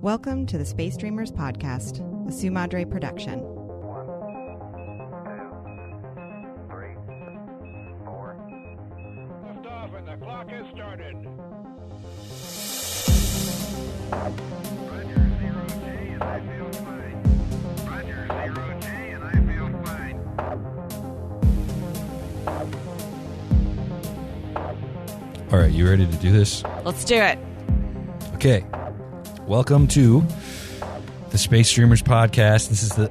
Welcome to the Space Dreamers podcast, a Sumadre production. 1, 2, 3, 4. Lift off and the clock has started. Roger, 0J, and I feel fine. Roger, 0J, and I feel fine. All right, you ready to do this? Let's do it. Okay. Welcome to the Space Dreamers podcast. This is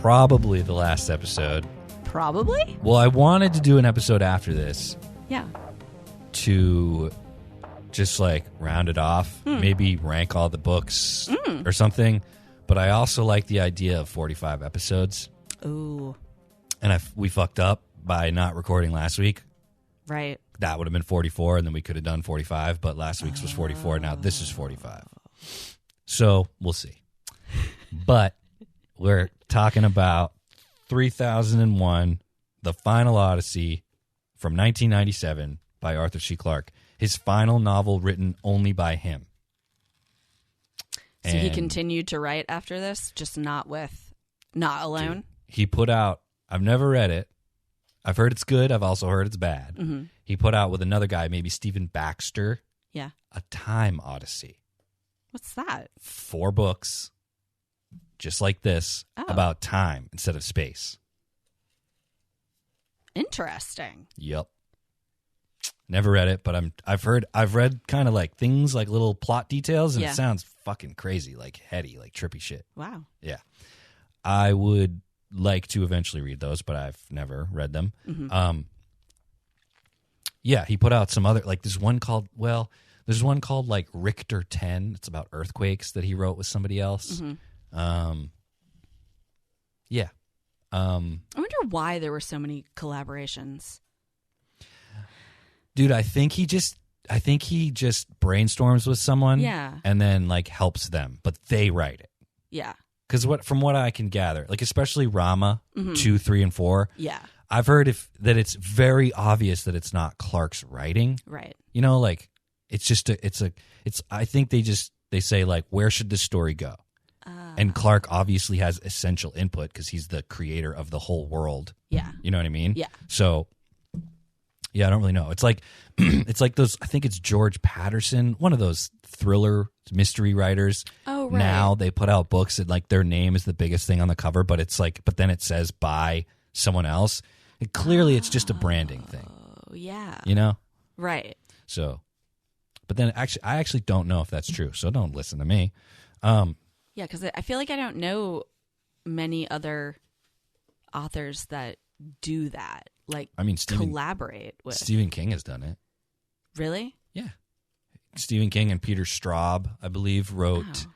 probably the last episode. Probably? Well, I wanted to do an episode after this Yeah. to just like round it off, maybe rank all the books or something. But I also like the idea of 45 episodes. Ooh, And we fucked up by not recording last week. right. That would have been 44, and then we could have done 45, but last week's was 44. Now this is 45. So we'll see. But we're talking about 3001, The Final Odyssey from 1997 by Arthur C. Clarke, his final novel written only by him. So he And continued to write after this, just not alone. he put out, I've never read it. I've heard it's good. I've also heard it's bad. Mm-hmm. He put out with another guy, maybe Stephen Baxter, Yeah. a time odyssey. What's that? 4 books, just like this, Oh. about time instead of space. Interesting. Yep. Never read it, but I've read kind of like things like little plot details, and Yeah. it sounds fucking crazy, like heady, like trippy shit. Wow. Yeah. I would like to eventually read those, but I've never read them. Mm-hmm. Yeah, he put out some other, like there's one called like Richter 10. It's about earthquakes that he wrote with somebody else. Mm-hmm. Yeah. I wonder why there were so many collaborations. Dude, I think he just brainstorms with someone, Yeah. and then like helps them, but they write it. Yeah. Because from what I can gather, like especially Rama 2, 3, and 4, Yeah. I've heard that it's very obvious that it's not Clarke's writing. Right. You know, like it's just I think they say like, where should this story go? And Clarke obviously has essential input because he's the creator of the whole world. Yeah. You know what I mean? Yeah. So, yeah, I don't really know. It's like those. I think it's George Patterson, one of those thriller mystery writers. Oh, right. Now they put out books and like their name is the biggest thing on the cover, but then it says by someone else. And clearly, it's just a branding thing. Oh, yeah. You know? Right. So, but then I actually don't know if that's true. So don't listen to me. Yeah, because I feel like I don't know many other authors that do that. Like, I mean, collaborate with. Stephen King has done it. Really? Yeah. Stephen King and Peter Straub, I believe, wrote,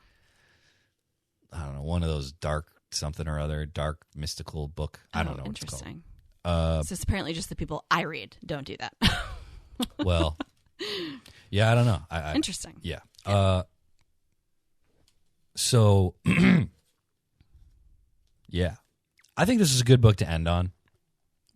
Oh. I don't know, one of those dark something or other, dark mystical book. I don't know what it's called. Interesting. So it's apparently just the people I read don't do that. Well, yeah, I don't know. Interesting. Yeah. So, yeah. I think this is a good book to end on.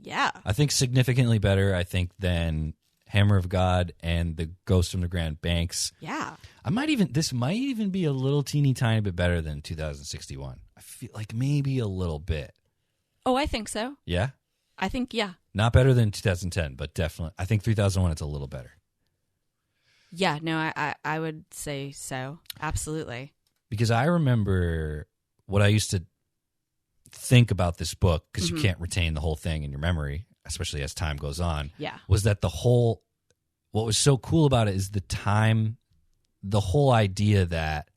Yeah. I think significantly better, than Hammer of God and The Ghost from the Grand Banks. Yeah. This might even be a little teeny tiny bit better than 2061. I feel like maybe a little bit. Oh, I think so. Yeah? I think, yeah. Not better than 2010, but definitely. I think 3001 it's a little better. Yeah, no, I would say so. Absolutely. Because I remember what I used to think about this book, because you can't retain the whole thing in your memory, especially as time goes on. Yeah. Was that what was so cool about it is the whole idea that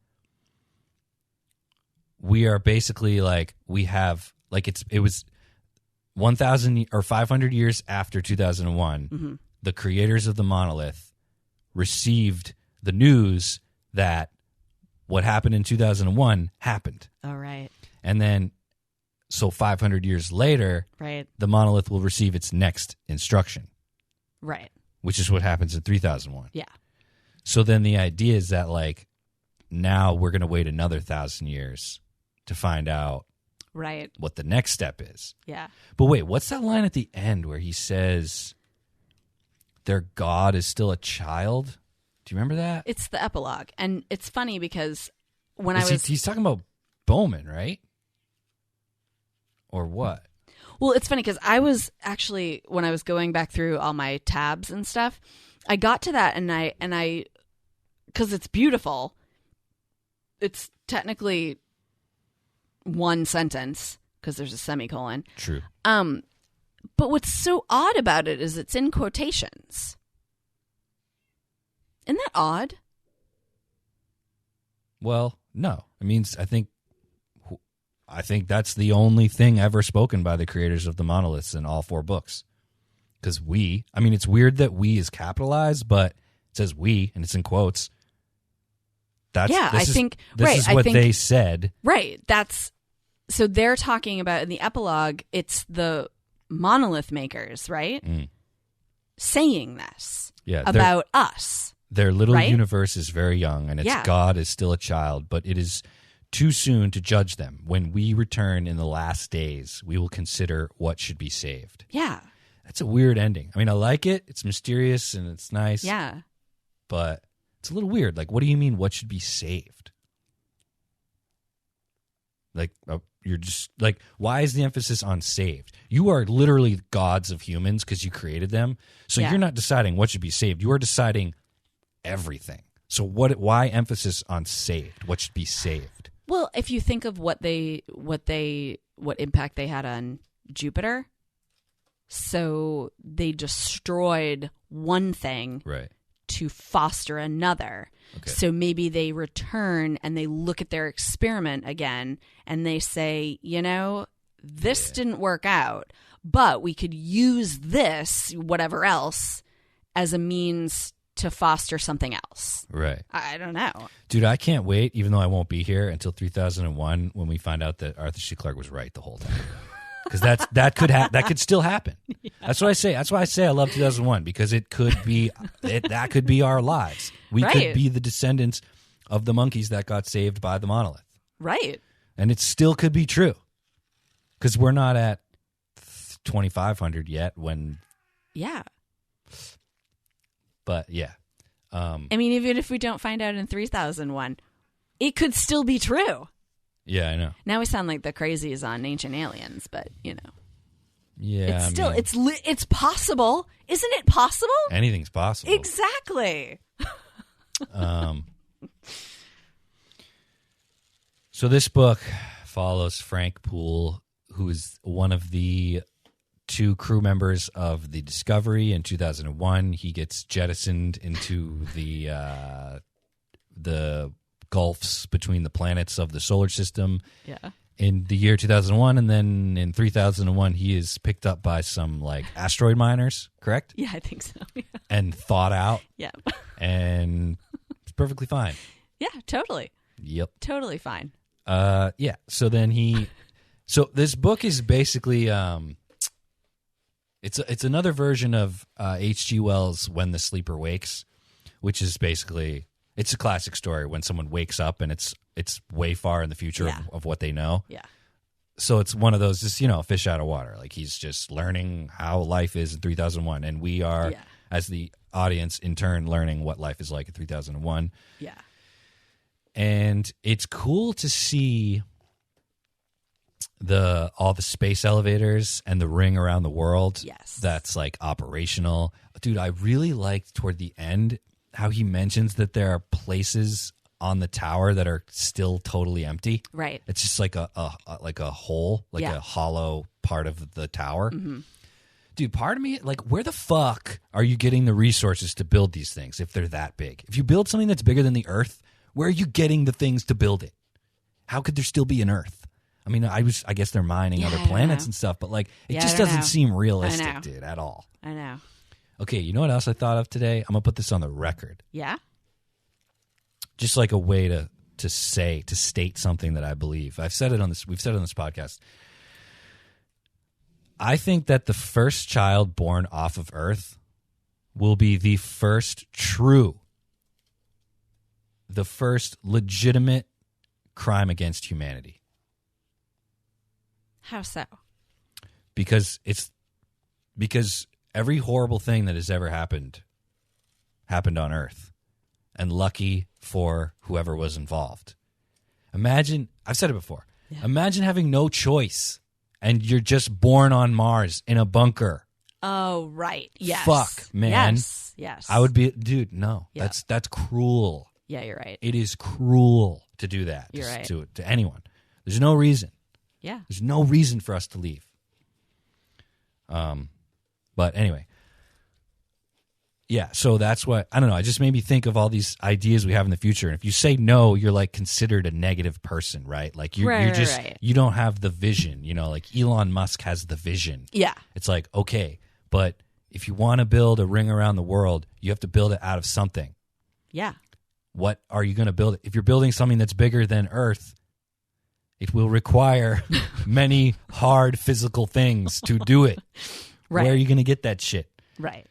we are basically like, we have, like it was 1,000 or 500 years after 2001, the creators of the monolith received the news that what happened in 2001 happened. All right. And then, so 500 years later, Right. the monolith will receive its next instruction, Right. which is what happens in 3001. Yeah. So then the idea is that, like, now we're going to wait another 1,000 years to find out Right. what the next step is. Yeah. But wait, what's that line at the end where he says their God is still a child? Do you remember that? It's the epilogue. And it's funny because when I was... He's talking about Bowman, right? Or what? Well, it's funny because I was actually, when I was going back through all my tabs and stuff, I got to that and I, because it's beautiful, it's technically one sentence because there's a semicolon. True. But what's so odd about it is it's in quotations. Isn't that odd? Well, no. It means I think that's the only thing ever spoken by the creators of the monoliths in all 4 books. Because it's weird that we is capitalized, but it says we and it's in quotes. This is what they said. Right. So they're talking about in the epilogue, it's the monolith makers, right? Saying this about us. Their little right? universe is very young, and its God is still a child, but it is too soon to judge them. When we return in the last days, we will consider what should be saved. Yeah. That's a weird ending. I mean, I like it. It's mysterious and it's nice. Yeah. But it's a little weird. Like, what do you mean, what should be saved? Like, you're just, like, why is the emphasis on saved? You are literally gods of humans because you created them. So you're not deciding what should be saved. You are deciding everything. So why emphasis on saved? What should be saved? Well, if you think of what impact they had on Jupiter, so they destroyed one thing to foster another. Okay. So maybe they return and they look at their experiment again and they say, this didn't work out, but we could use this, whatever else, as a means to foster something else. Right. I don't know. Dude, I can't wait, even though I won't be here until 3001 when we find out that Arthur C. Clarke was right the whole time. Because that could still happen. Yeah. That's what I say. That's why I say I love 2001, because it could be that could be our lives. We could be the descendants of the monkeys that got saved by the monolith. Right. And it still could be true. Because we're not at 2500 yet when... Yeah. But, yeah. Even if we don't find out in 3001, it could still be true. Yeah, I know. Now we sound like the crazies on Ancient Aliens, but, Yeah. It's still, it's possible. Isn't it possible? Anything's possible. Exactly. So this book follows Frank Poole, who is one of the 2 crew members of the Discovery in 2001. He gets jettisoned into the gulfs between the planets of the solar system in the year 2001, and then in 3001 he is picked up by some asteroid miners, correct? Yeah, I think so. Yeah. And thawed out. Yeah. And it's perfectly fine. Yeah, totally. Yep. Totally fine. Yeah. So then so this book is basically it's another version of H.G. Wells' When the Sleeper Wakes, which is basically, it's a classic story when someone wakes up and it's way far in the future of what they know. Yeah. So it's one of those, just, a fish out of water. Like, he's just learning how life is in 3001. And we are, as the audience, in turn, learning what life is like in 3001. Yeah. And it's cool to see all the space elevators and the ring around the world. Yes. That's operational. Dude, I really liked toward the end how he mentions that there are places on the tower that are still totally empty. Right. It's just like a hole, a hollow part of the tower. Mm-hmm. Dude, part of me, where the fuck are you getting the resources to build these things if they're that big? If you build something that's bigger than the Earth, where are you getting the things to build it? How could there still be an Earth? I mean, I guess they're mining other planets and stuff, but it just doesn't seem realistic, dude, at all. I know. Okay, you know what else I thought of today? I'm gonna put this on the record. Yeah. Just like a way to state something that I believe. We've said it on this podcast. I think that the first child born off of Earth will be the first legitimate crime against humanity. How so? Because every horrible thing that has ever happened on Earth, and lucky for whoever was involved. Imagine, I've said it before. Yeah. Imagine having no choice and you're just born on Mars in a bunker. Oh, right. Yes. Fuck, man. Yes. I would be, dude, no. Yeah. That's cruel. Yeah, you're right. It is cruel to do that You're right. to anyone. There's no reason. Yeah. There's no reason for us to leave. But anyway. Yeah, so that's what, I don't know, it just made me think of all these ideas we have in the future. And if you say no, you're like considered a negative person, right? Like you're just, you don't have the vision, you know, like Elon Musk has the vision. Yeah. It's like, okay, but if you want to build a ring around the world, you have to build it out of something. Yeah. What are you going to build? If you're building something that's bigger than Earth, it will require many hard physical things to do it. Right. Where are you going to get that shit? Right.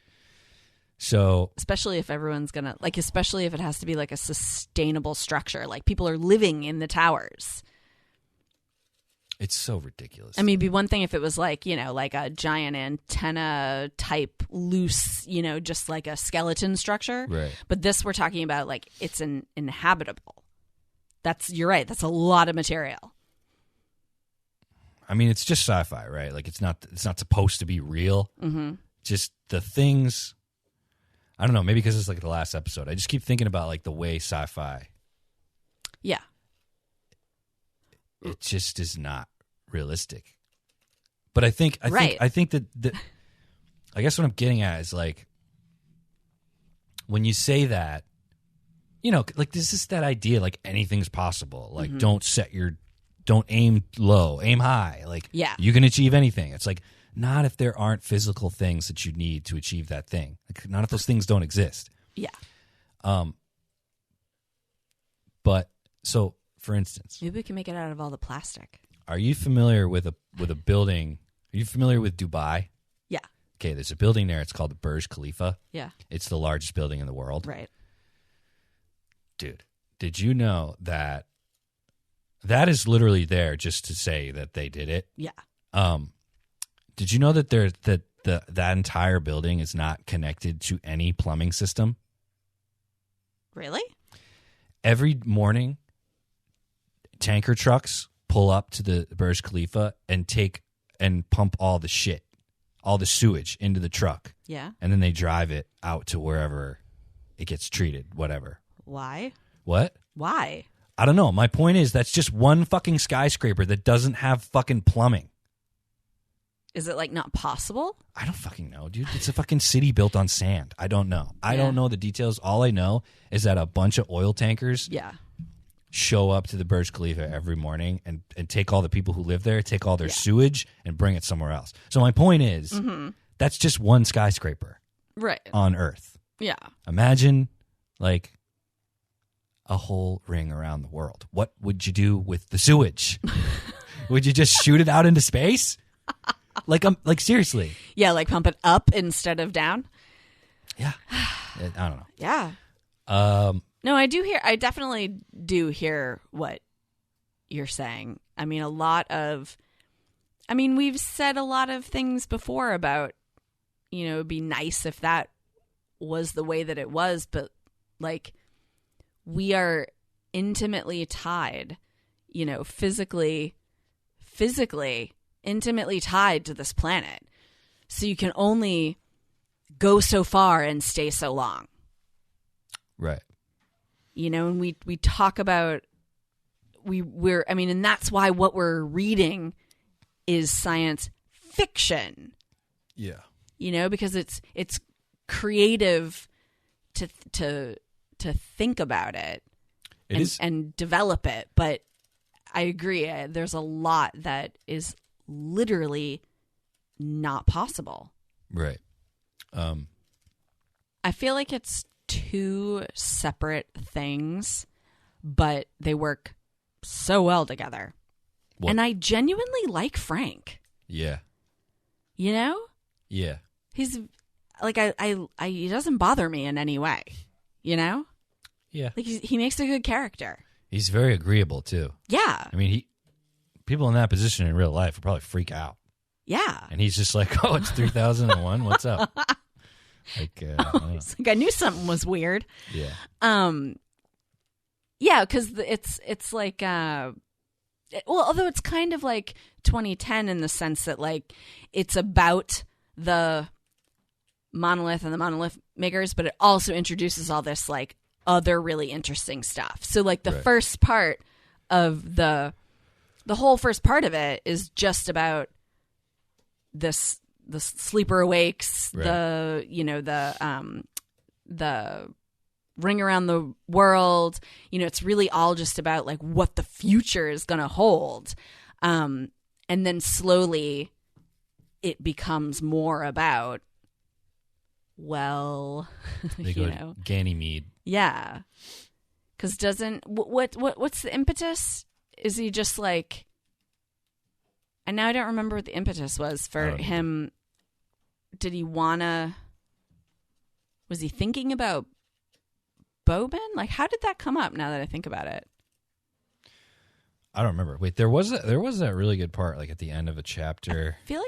So, especially if everyone's going to, like, especially if it has to be like a sustainable structure, like people are living in the towers. It's so ridiculous. I mean, it'd be one thing if it was like, you know, like a giant antenna type loose, you know, just like a skeleton structure. Right. But this we're talking about like it's an inhabitable. You're right. That's a lot of material. I mean, it's just sci-fi, right? Like it's not supposed to be real. Mm-hmm. Just the things, I don't know, maybe because it's like the last episode. I just keep thinking about like the way sci-fi. Yeah. It just is not realistic. But I think that I guess what I'm getting at is like when you say that, you know, like this is that idea like anything's possible. Like don't aim low, aim high. Like you can achieve anything. It's like not if there aren't physical things that you need to achieve that thing. Like not if those things don't exist. Yeah. But so for instance, maybe we can make it out of all the plastic. Are you familiar with a building? Are you familiar with Dubai? Yeah. Okay, there's a building there. It's called the Burj Khalifa. Yeah. It's the largest building in the world. Right. Dude, did you know that is literally there just to say that they did it? Yeah. Did you know that that entire building is not connected to any plumbing system? Really? Every morning, tanker trucks pull up to the Burj Khalifa and pump all the shit, all the sewage into the truck. Yeah. And then they drive it out to wherever it gets treated, whatever. Why? What? Why? I don't know. My point is that's just one fucking skyscraper that doesn't have fucking plumbing. Is it like not possible? I don't fucking know, dude. It's a fucking city built on sand. I don't know. I don't know the details. All I know is that a bunch of oil tankers show up to the Burj Khalifa every morning and take all the people who live there, take all their sewage and bring it somewhere else. So my point is that's just one skyscraper on Earth. Yeah. Imagine like a whole ring around the world. What would you do with the sewage? Would you just shoot it out into space? Like seriously. Yeah, like pump it up instead of down. Yeah. I don't know. Yeah. No, I definitely do hear what you're saying. I mean, we've said a lot of things before about, you know, it'd be nice if that was the way that it was, but like we are intimately tied, you know, physically intimately tied to this planet. So you can only go so far and stay so long. Right. You know, and we talk about and that's why what we're reading is science fiction. Yeah. You know, because it's creative to think about it and develop it, but I agree. There's a lot that is literally not possible. Right. I feel like it's two separate things, but they work so well together. What? And I genuinely like Frank. Yeah. You know? Yeah. He's like he doesn't bother me in any way. You know? Yeah. Like he makes a good character. He's very agreeable too. Yeah. I mean, people in that position in real life would probably freak out. Yeah. And he's just like, "Oh, it's 3001. What's up?" Like, it's like I knew something was weird. Yeah. Yeah, because it's like although it's kind of like 2010 in the sense that like it's about the monolith and the monolith makers, but it also introduces all this like other really interesting stuff. So like the first part of the whole first part of it is just about the sleeper awakes, the ring around the world. It's really all just about like what the future is going to hold. And then slowly it becomes more about, well, they go Ganymede. Yeah. Because what's the impetus? Is he just like, and now I don't remember what the impetus was for him. Did he was he thinking about Bowman? Like, how did that come up now that I think about it? I don't remember. Wait, there was that really good part like at the end of a chapter. I feel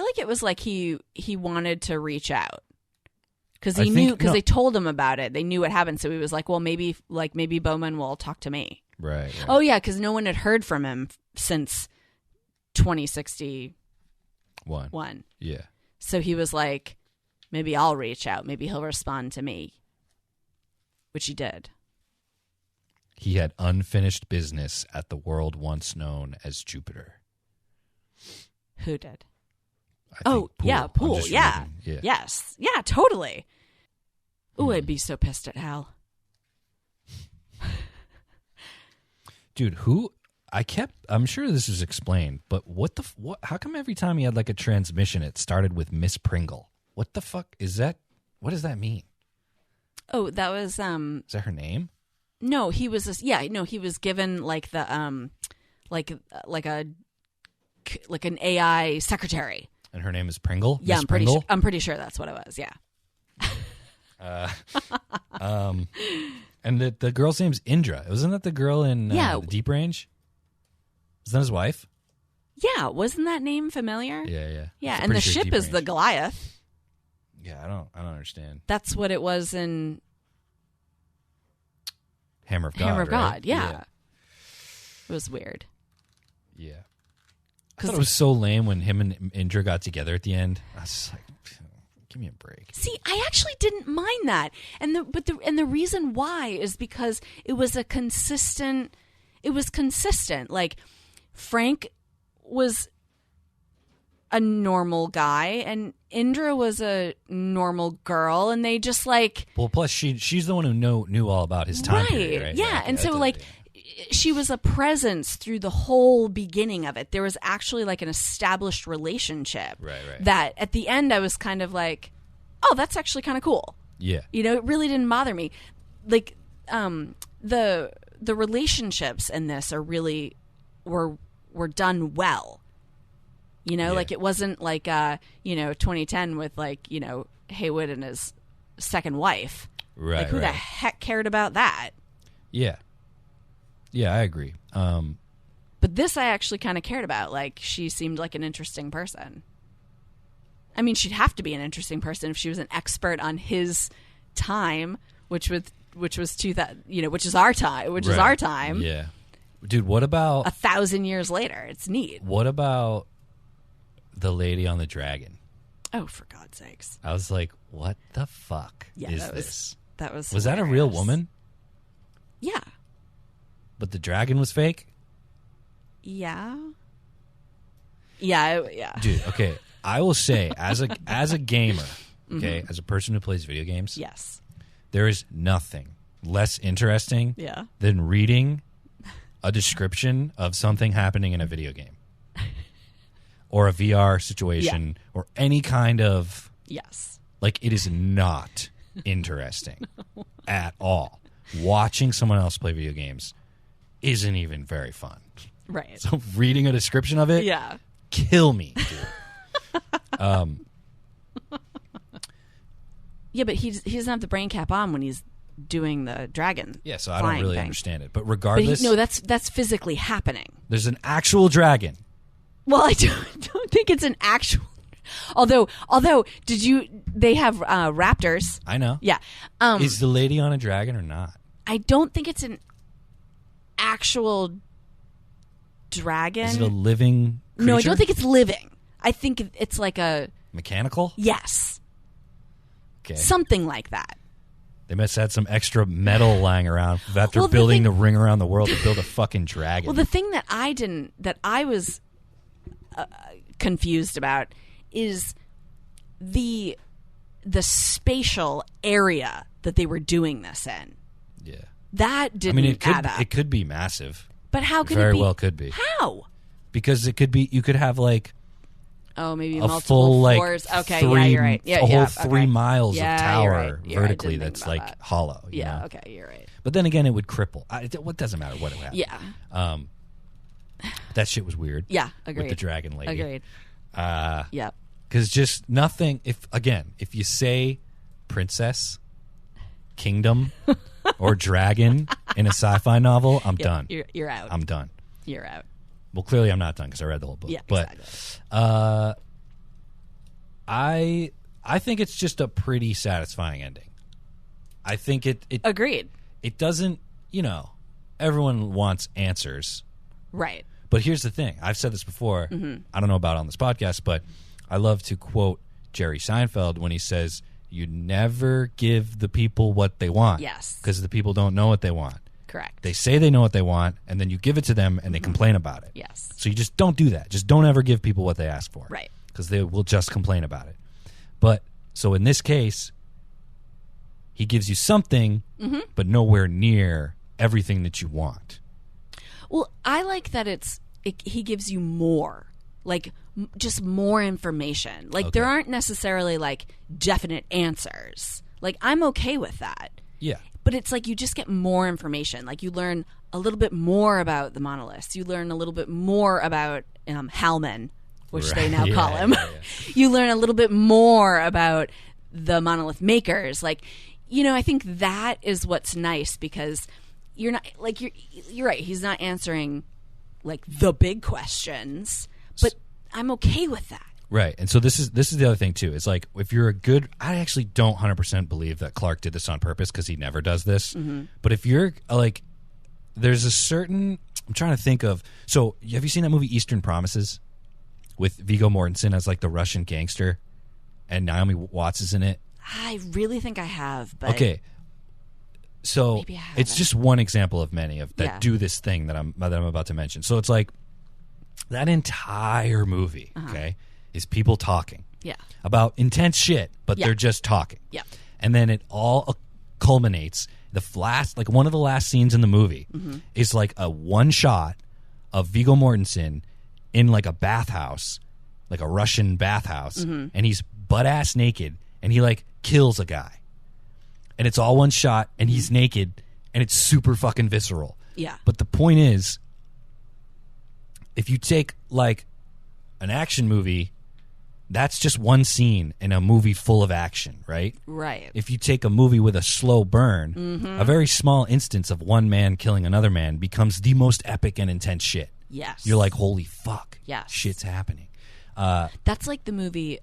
like it was like he wanted to reach out. Because he knew, because they told him about it. They knew what happened. So he was like, well, maybe Bowman will talk to me. Right. Oh, yeah, because no one had heard from him since 2061. Yeah. So he was like, maybe I'll reach out. Maybe he'll respond to me. Which he did. He had unfinished business at the world once known as Jupiter. Who did? Poole. Yeah, Poole. Yeah. Yes. Yeah, totally. Ooh, I'd be so pissed at Hal. Dude, I'm sure this is explained, but what how come every time he had like a transmission it started with Miss Pringle? What the fuck is that? What does that mean? Oh, that was Is that her name? No, he was he was given like the like an AI secretary. And her name is Pringle? Yeah, Miss Pringle? I'm pretty sure that's what it was, yeah. And the girl's name's Indra. Wasn't that the girl in the Deep Range? Is that his wife? Yeah, wasn't that name familiar? Yeah. Yeah, and the ship is the Goliath. Yeah, I don't understand. That's what it was in Hammer of God. Hammer of right? God, yeah. It was weird. Yeah. I thought it was so lame when him and Indra got together at the end. I was just like, give me a break. See, I actually didn't mind that. And the reason why is because it was consistent. Like Frank was a normal guy and Indra was a normal girl, and they just like, well, plus she's the one who knew all about his time period, right? Yeah, and so like she was a presence through the whole beginning of it. There was actually like an established relationship. Right. That at the end I was kind of like, oh, that's actually kind of cool. Yeah. It really didn't bother me. Like the relationships in this are really were done well. Like it wasn't like 2010 with like, Haywood and his second wife. Right. Like who the heck cared about that? Yeah. Yeah, I agree. But this I actually kind of cared about. Like, she seemed like an interesting person. I mean, she'd have to be an interesting person if she was an expert on his time, which is our time. Which is our time. Yeah, dude. What about 1,000 years later? It's neat. What about the lady on the dragon? Oh, for God's sakes! I was like, what the fuck is this? That was that a real woman? Yeah. But the dragon was fake? Yeah. Dude, okay. I will say, as a gamer, okay, as a person who plays video games, yes, there is nothing less interesting than reading a description of something happening in a video game. Or a VR situation, or any kind of... Yes. Like, it is not interesting at all. Watching someone else play video games isn't even very fun. Right. So reading a description of it, kill me, dude. Yeah, but he doesn't have the brain cap on when he's doing the dragon. Yeah, so I don't really understand it. But regardless... But that's physically happening. There's an actual dragon. Well, I don't think it's an actual... Although, they have raptors. I know. Yeah. Is the lady on a dragon or not? I don't think it's an actual dragon. Is it a living creature? No, I don't think it's living. I think it's like a... Mechanical? Yes. Okay. Something like that. They must have had some extra metal lying around after building the ring around the world to build a fucking dragon. Well, the thing that I was confused about is the spatial area that they were doing this in. Yeah. That didn't add up. It could be massive. But how could Very it be? well could be. How? Because it could be, you could have like maybe a multiple full floors. like Okay, three, yeah, you're right. Yeah, a whole yeah, 3 okay. miles Yeah, of you're tower right. You're right. vertically Didn't think that's about like that. hollow. you Yeah, know? okay, you're right. But then again, it would cripple. What doesn't matter what it would have. Yeah. That shit was weird. Yeah, agreed. With the dragon lady. Agreed. Yep. Because just nothing. If you say princess, kingdom, or dragon in a sci-fi novel, I'm done. You're out. I'm done. You're out. Well, clearly I'm not done because I read the whole book. Yeah, but exactly. I think it's just a pretty satisfying ending. I think it Agreed. It doesn't. Everyone wants answers. Right. But here's the thing. I've said this before. Mm-hmm. I don't know about it on this podcast, but I love to quote Jerry Seinfeld when he says, "You never give the people what they want." Yes. Because the people don't know what they want. Correct. They say they know what they want, and then you give it to them, and they complain about it. Yes. So you just don't do that. Just don't ever give people what they ask for. Right. Because they will just complain about it. But, so in this case, he gives you something, but nowhere near everything that you want. Well, I like that he gives you more, like just more information. Like there aren't necessarily like definite answers. Like I'm okay with that. Yeah. But it's like you just get more information. Like you learn a little bit more about the monoliths. You learn a little bit more about Halman, which they now call him. Yeah. You learn a little bit more about the monolith makers. Like, I think that is what's nice because you're not like you're right. He's not answering like the big questions, but I'm okay with that. Right. And so this is the other thing too. It's like if you're I actually don't 100% believe that Clarke did this on purpose because he never does this. Mm-hmm. But if you're like, there's a certain, I'm trying to think of, so have you seen that movie Eastern Promises with Viggo Mortensen as like the Russian gangster and Naomi Watts is in it? I really think I have, but okay. So it's just one example of many that do this thing that I'm about to mention. So it's like that entire movie, okay, is people talking about intense shit, but they're just talking. Yeah. And then it all culminates. Like one of the last scenes in the movie is like a one shot of Viggo Mortensen in like a bathhouse, like a Russian bathhouse, and he's butt ass naked and he like kills a guy. And it's all one shot and he's naked and it's super fucking visceral. Yeah. But the point is, if you take like an action movie, that's just one scene in a movie full of action, right? Right. If you take a movie with a slow burn, a very small instance of one man killing another man becomes the most epic and intense shit. Yes. You're like, holy fuck. Yes. Shit's happening. That's like the movie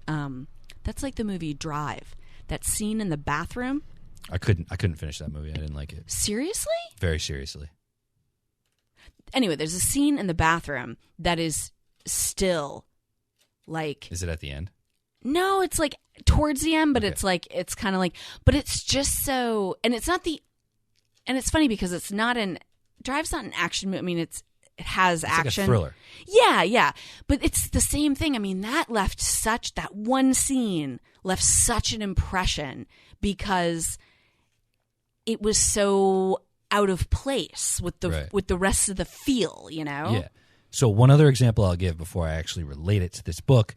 Drive. That scene in the bathroom. I couldn't finish that movie. I didn't like it. Seriously? Very seriously. Anyway, there's a scene in the bathroom that is still like... Is it at the end? No, it's like towards the end, but it's like, it's kind of like... But it's just so... And it's not the... And it's funny because it's not an... Drive's not an action movie. I mean, it has action. Like a thriller. Yeah. But it's the same thing. I mean, that one scene left such an impression because it was so out of place with the rest of the feel, Yeah. So one other example I'll give before I actually relate it to this book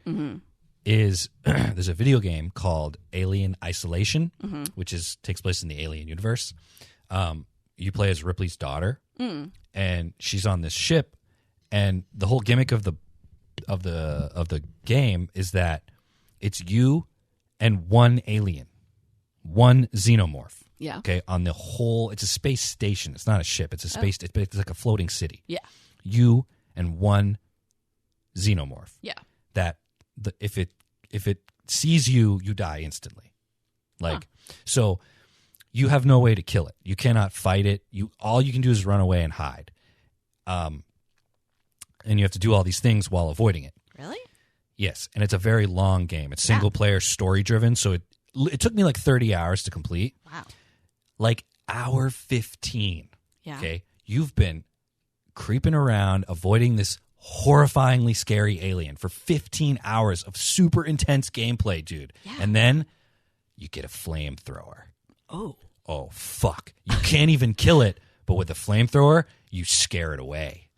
is there's a video game called Alien Isolation, which takes place in the Alien universe. You play as Ripley's daughter, and she's on this ship, and the whole gimmick of the game is that it's you and one alien, one xenomorph. Yeah. Okay. On the whole, it's a space station. It's not a ship. It's a space. It's like a floating city. Yeah. You and one xenomorph. Yeah. That if it sees you, you die instantly. So you have no way to kill it. You cannot fight it. All you can do is run away and hide. and you have to do all these things while avoiding it. Really? Yes, and it's a very long game. It's single player, story driven, so it took me like 30 hours to complete. Wow. Like hour 15. Yeah. Okay, you've been creeping around, avoiding this horrifyingly scary alien for 15 hours of super intense gameplay, dude. Yeah. And then you get a flamethrower. Oh, fuck. You can't even kill it, but with a flamethrower, you scare it away.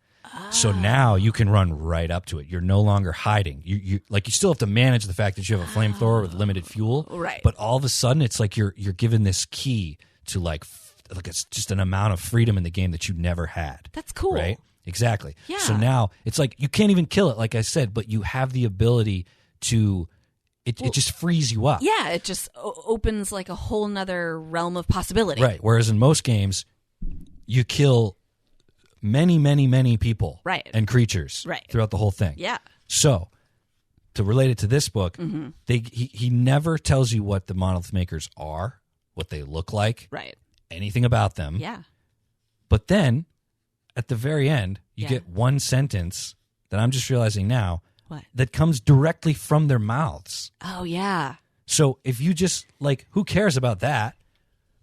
So now you can run right up to it. You're no longer hiding. You still have to manage the fact that you have a flamethrower with limited fuel. Right. But all of a sudden, it's like you're given this key to like it's just an amount of freedom in the game that you never had. That's cool. Right? Exactly. Yeah. So now it's like you can't even kill it, like I said, but you have the ability to. It just frees you up. Yeah, it just opens like a whole nother realm of possibility. Right. Whereas in most games, you kill many, many, many people and creatures throughout the whole thing. Yeah. So to relate it to this book, he never tells you what the monolith makers are, what they look like, anything about them. Yeah. But then at the very end, you get one sentence that I'm just realizing now that comes directly from their mouths. Oh, yeah. So if you just like, who cares about that?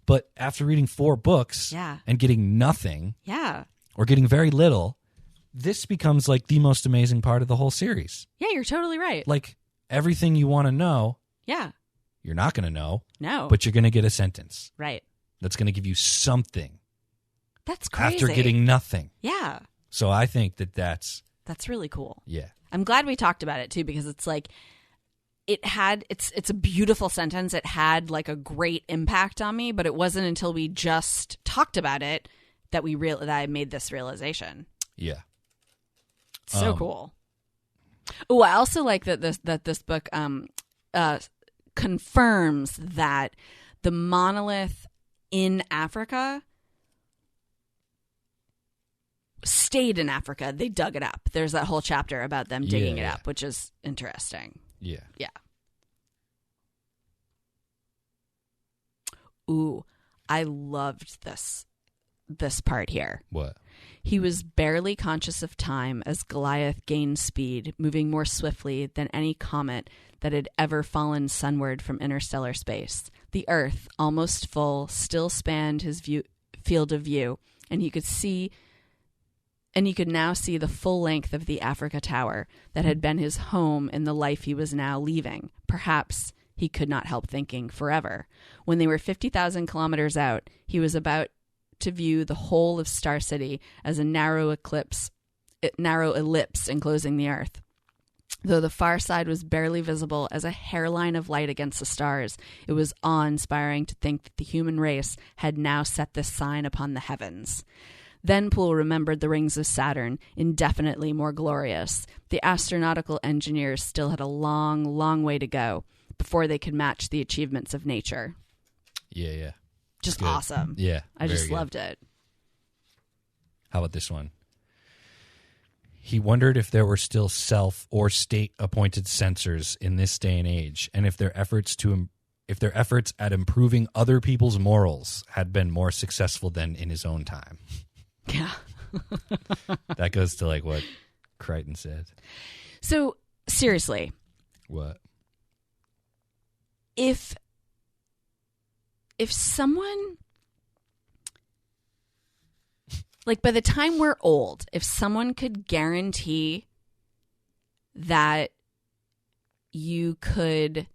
But after reading 4 books and getting nothing or getting very little, this becomes like the most amazing part of the whole series. Yeah, you're totally right. Like everything you want to know, you're not going to know. No. But you're going to get a sentence. Right. That's going to give you something. That's crazy. After getting nothing. Yeah. So I think that's really cool. Yeah. I'm glad we talked about it too, because it's like it's a beautiful sentence. It had like a great impact on me, but it wasn't until we just talked about it that that I made this realization. Yeah. So cool. Oh, I also like that this book confirms that the monolith in Africa stayed in Africa. They dug it up. There's that whole chapter about them digging it up, which is interesting. Yeah. Yeah. Ooh, I loved this part here. What? He was barely conscious of time as Goliath gained speed, moving more swiftly than any comet that had ever fallen sunward from interstellar space. The Earth, almost full, still spanned his field of view, and he could now see the full length of the Africa Tower that had been his home in the life he was now leaving. Perhaps, he could not help thinking, forever. When they were 50,000 kilometers out, he was about to view the whole of Star City as a narrow ellipse enclosing the Earth. Though the far side was barely visible as a hairline of light against the stars, it was awe-inspiring to think that the human race had now set this sign upon the heavens. Then Poole remembered the rings of Saturn, indefinitely more glorious. The astronautical engineers still had a long, long way to go before they could match the achievements of nature. Yeah, yeah. Just awesome. Yeah. I just loved it. How about this one? He wondered if there were still self or state-appointed censors in this day and age, and if their efforts at improving other people's morals had been more successful than in his own time. Yeah. That goes to like what Crichton said. So, seriously. What? If someone, like by the time we're old, if someone could guarantee that you could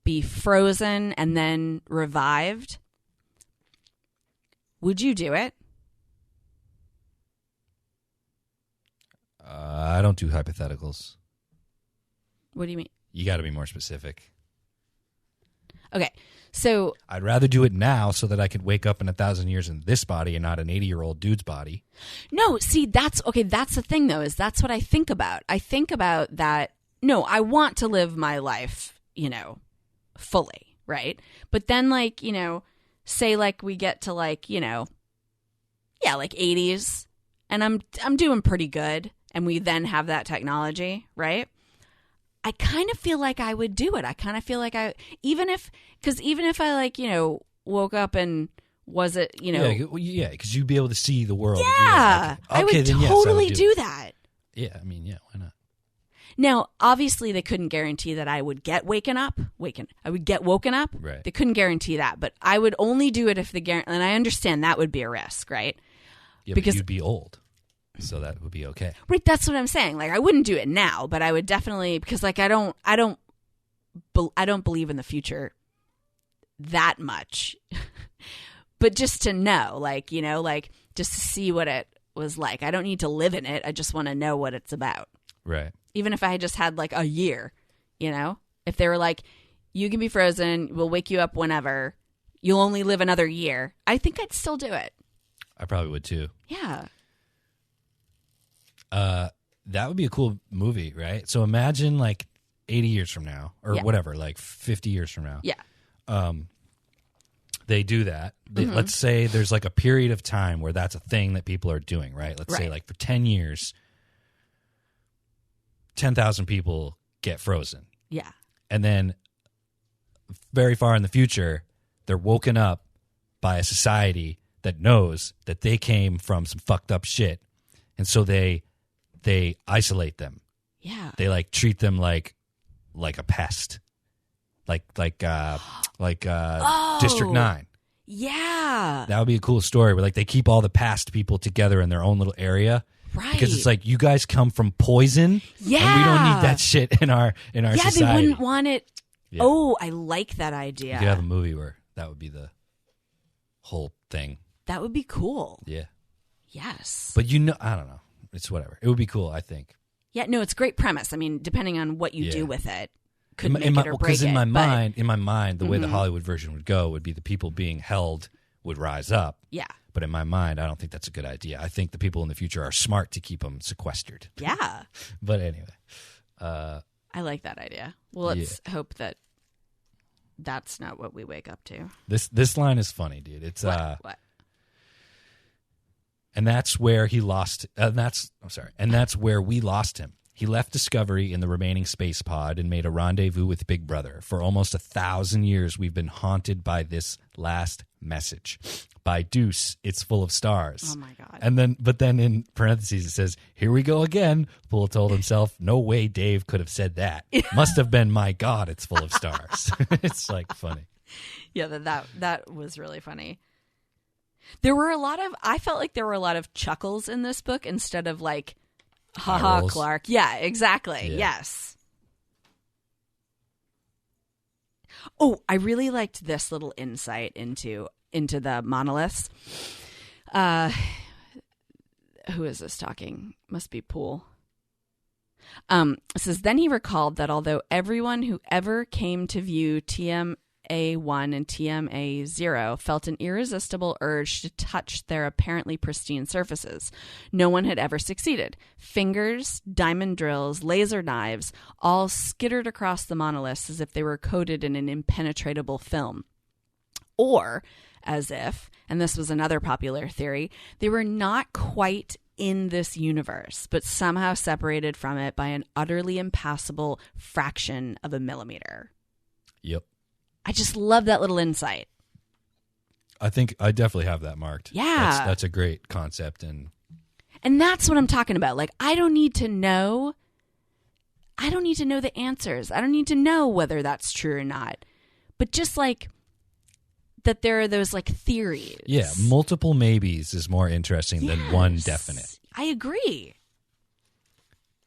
be frozen and then revived, would you do it? I don't do hypotheticals. What do you mean? You got to be more specific. Okay, so I'd rather do it now so that I could wake up in 1,000 years in this body and not an 80-year-old dude's body. No, see, that's the thing, though, is that's what I think about. I think about that, no, I want to live my life, fully, right? But then, like, say, like, we get to, like, like 80s, and I'm doing pretty good, and we then have that technology, right? I kind of feel like I would do it. I kind of feel like even if I like, woke up and Was it, Yeah, because you'd be able to see the world. Yeah. Okay, I would then yes, totally I would do that. Yeah, I mean, yeah, why not? Now, obviously, they couldn't guarantee that I would get woken up. I would get woken up. Right. They couldn't guarantee that, but I would only do it if the and I understand that would be a risk, right? Yeah, because but you'd be old, so that would be okay. Right, that's what I'm saying. Like, I wouldn't do it now, but I would definitely, because like I don't believe in the future that much, but just to know, like just to see what it was like. I don't need to live in it. I just want to know what it's about. Right. Even if I had just had like a year, if they were like, you can be frozen, we'll wake you up whenever, you'll only live another year, I think I'd still do it. I probably would too. Yeah. That would be a cool movie, right? So imagine like 80 years from now or whatever, like 50 years from now. Yeah. They do that. Let's say there's like a period of time where that's a thing that people are doing, right? Let's say like for 10 years, 10,000 people get frozen. Yeah. And then very far in the future, they're woken up by a society that knows that they came from some fucked up shit. And so they isolate them. Yeah. They like treat them like a pest. Like District 9. Yeah. That would be a cool story where like they keep all the past people together in their own little area. Right. Because it's like, you guys come from poison. Yeah. And we don't need that shit in our society. Yeah, they wouldn't want it. Yeah. Oh, I like that idea. You could have a movie where that would be the whole thing. That would be cool. Yeah. Yes. But I don't know. It's whatever. It would be cool, I think. Yeah, no, it's a great premise. I mean, depending on what you do with it, could make it or break it. Because in my mind, the way the Hollywood version would go would be the people being held would rise up. Yeah. But in my mind, I don't think that's a good idea. I think the people in the future are smart to keep them sequestered. Yeah. But anyway. I like that idea. Well, let's hope that that's not what we wake up to. This line is funny, dude. It's what? And that's where he lost. And that's where we lost him. He left Discovery in the remaining space pod and made a rendezvous with Big Brother. For almost 1,000 years, we've been haunted by this last message. By Deuce, it's full of stars. Oh my God. But then in parentheses it says, "Here we go again." Poole told himself, "No way Dave could have said that. Must have been, my God, it's full of stars." It's like funny. Yeah, that was really funny. I felt like there were a lot of chuckles in this book instead of like, haha, Clarke. Yeah, exactly. Yeah. Yes. Oh, I really liked this little insight into the monoliths. Who is this talking? Must be Poole. It says, then he recalled that although everyone who ever came to view TMA1 and TMA0 felt an irresistible urge to touch their apparently pristine surfaces, no one had ever succeeded. Fingers, diamond drills, laser knives all skittered across the monoliths as if they were coated in an impenetrable film. Or as if, and this was another popular theory, they were not quite in this universe, but somehow separated from it by an utterly impassable fraction of a millimeter. Yep. I just love that little insight. I think I definitely have that marked. Yeah. That's a great concept. And that's what I'm talking about. Like, I don't need to know the answers. I don't need to know whether that's true or not. But just like that there are those like theories. Yeah, multiple maybes is more interesting than one definite. I agree.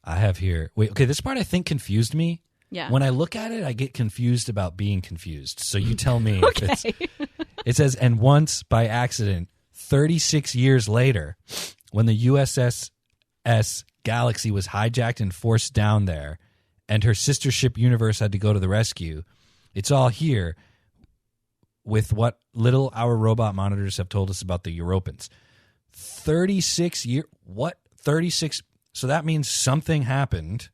I have here. Wait, okay, this part I think confused me. Yeah. When I look at it, I get confused about being confused. So you tell me. Okay. If it says, and once by accident, 36 years later, when the USS Galaxy was hijacked and forced down there, and her sister ship Universe had to go to the rescue, it's all here with what little our robot monitors have told us about the Europans. 36 years? What? 36? So that means something happened.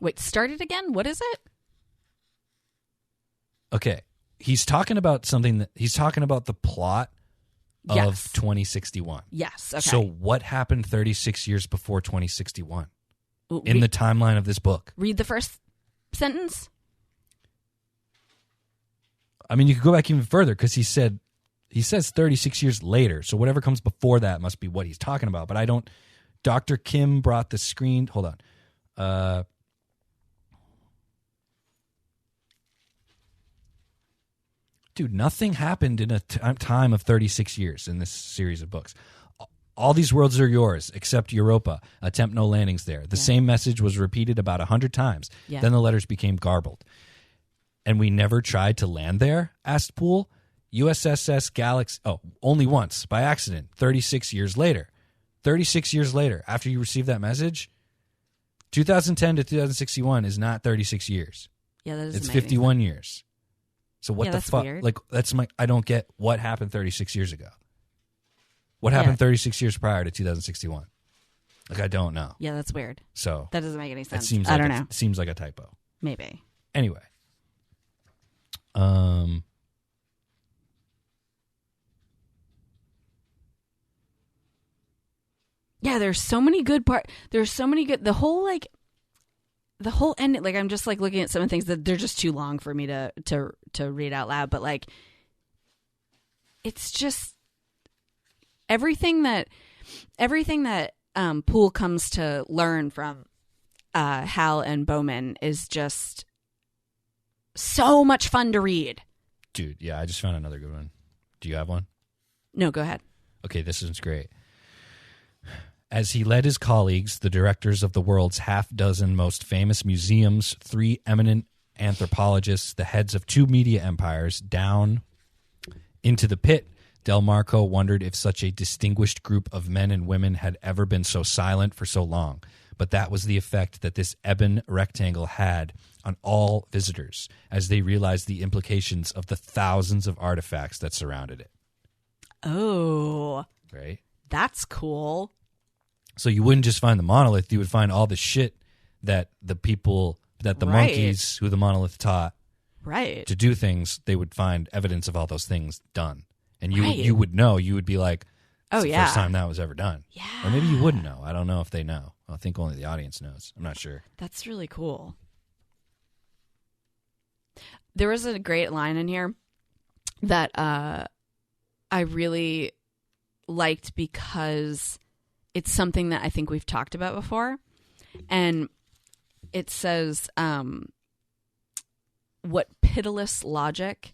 Wait, start it again? What is it? Okay. He's talking about he's talking about the plot of 2061. Yes. Okay. So what happened 36 years before 2061 in the timeline of this book? Read the first sentence. I mean, you could go back even further because he said He says 36 years later, so whatever comes before that must be what he's talking about. But I don't. Dr. Kim brought the screen. Hold on. Dude, nothing happened in a time of 36 years in this series of books. All these worlds are yours except Europa. Attempt no landings there. The same message was repeated about 100 times. Yeah. Then the letters became garbled. And we never tried to land there? Asked Poole. USSS Galaxy. Oh, only once by accident. 36 years later. 36 years later, after you received that message, 2010 to 2061 is not 36 years. Yeah, that is. It's 51 years. So what the fuck? Weird. Like, I don't get what happened 36 years ago. What happened 36 years prior to 2061? Like, I don't know. Yeah, that's weird. So that doesn't make any sense. I don't know. It seems like a typo. Maybe. Anyway. Yeah, there's so many good parts. There's so many good. The whole end. Like, I'm just like looking at some of the things that they're just too long for me to read out loud. But like, it's just everything that Poole comes to learn from Hal and Bowman is just so much fun to read. Dude, yeah, I just found another good one. Do you have one? No, go ahead. Okay, this one's great. As he led his colleagues, the directors of the world's half-dozen most famous museums, 3 eminent anthropologists, the heads of 2 media empires, down into the pit, Delmarco wondered if such a distinguished group of men and women had ever been so silent for so long. But that was the effect that this ebon rectangle had on all visitors as they realized the implications of the thousands of artifacts that surrounded it. Oh. Right? That's cool. So you wouldn't just find the monolith, you would find all the shit that the people, that the monkeys who the monolith taught to do things, they would find evidence of all those things done. And you would know, you would be like, it's the first time that was ever done. Yeah. Or maybe you wouldn't know. I don't know if they know. I think only the audience knows. I'm not sure. That's really cool. There was a great line in here that I really liked because it's something that I think we've talked about before. And it says, what pitiless logic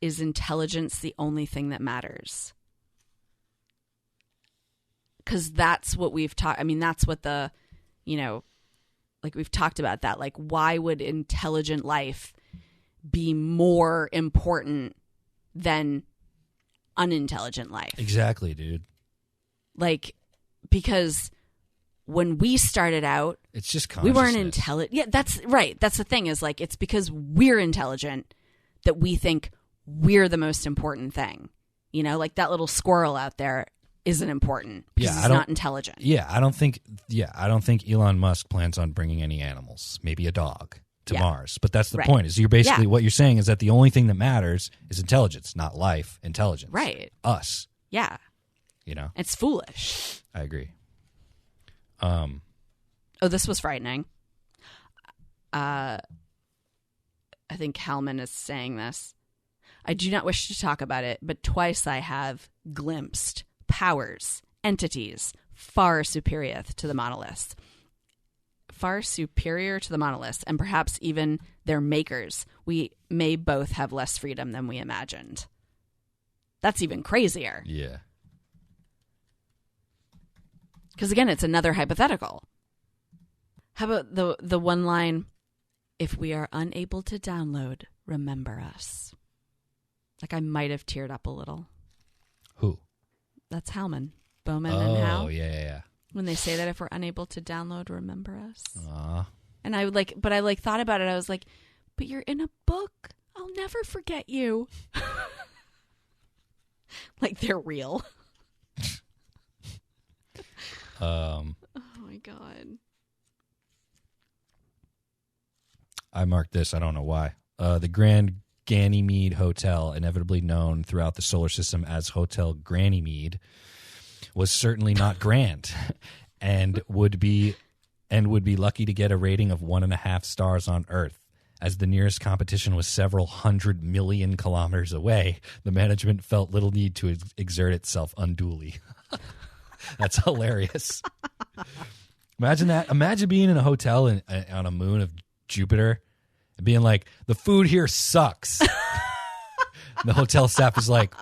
is intelligence the only thing that matters? Because that's what we've talked. I mean, that's what like we've talked about that. Like, why would intelligent life be more important than unintelligent life? Exactly, dude. Like, because when we started out, it's just we weren't intelligent. Yeah, that's right. That's the thing is like, it's because we're intelligent that we think we're the most important thing. You know, like that little squirrel out there isn't important because he's not intelligent. I don't think Elon Musk plans on bringing any animals, maybe a dog to Mars. But that's the point. Is you're basically what you're saying is that the only thing that matters is intelligence, not life, intelligence. Right. Us. Yeah. You know. It's foolish. I agree. This was frightening. I think Hellman is saying this. I do not wish to talk about it, but twice I have glimpsed powers, entities far superior to the monoliths. Far superior to the monoliths, and perhaps even their makers. We may both have less freedom than we imagined. That's even crazier. Yeah. Because again, it's another hypothetical. How about the one line, if we are unable to download, remember us. Like I might have teared up a little. Who? That's Hellman. Bowman and Hal. Oh, yeah. When they say that if we're unable to download, remember us. Aww. And I thought about it. I was like, but you're in a book. I'll never forget you. Like they're real. Oh my God. I marked this. I don't know why. The Grand Ganymede Hotel, inevitably known throughout the solar system as Hotel Ganymede, was certainly not grand, and would be lucky to get a rating of 1.5 stars on Earth. As the nearest competition was several 100 million kilometers away, the management felt little need to exert itself unduly. That's hilarious. Imagine that. Imagine being in a hotel on a moon of Jupiter and being like, the food here sucks. The hotel staff is like,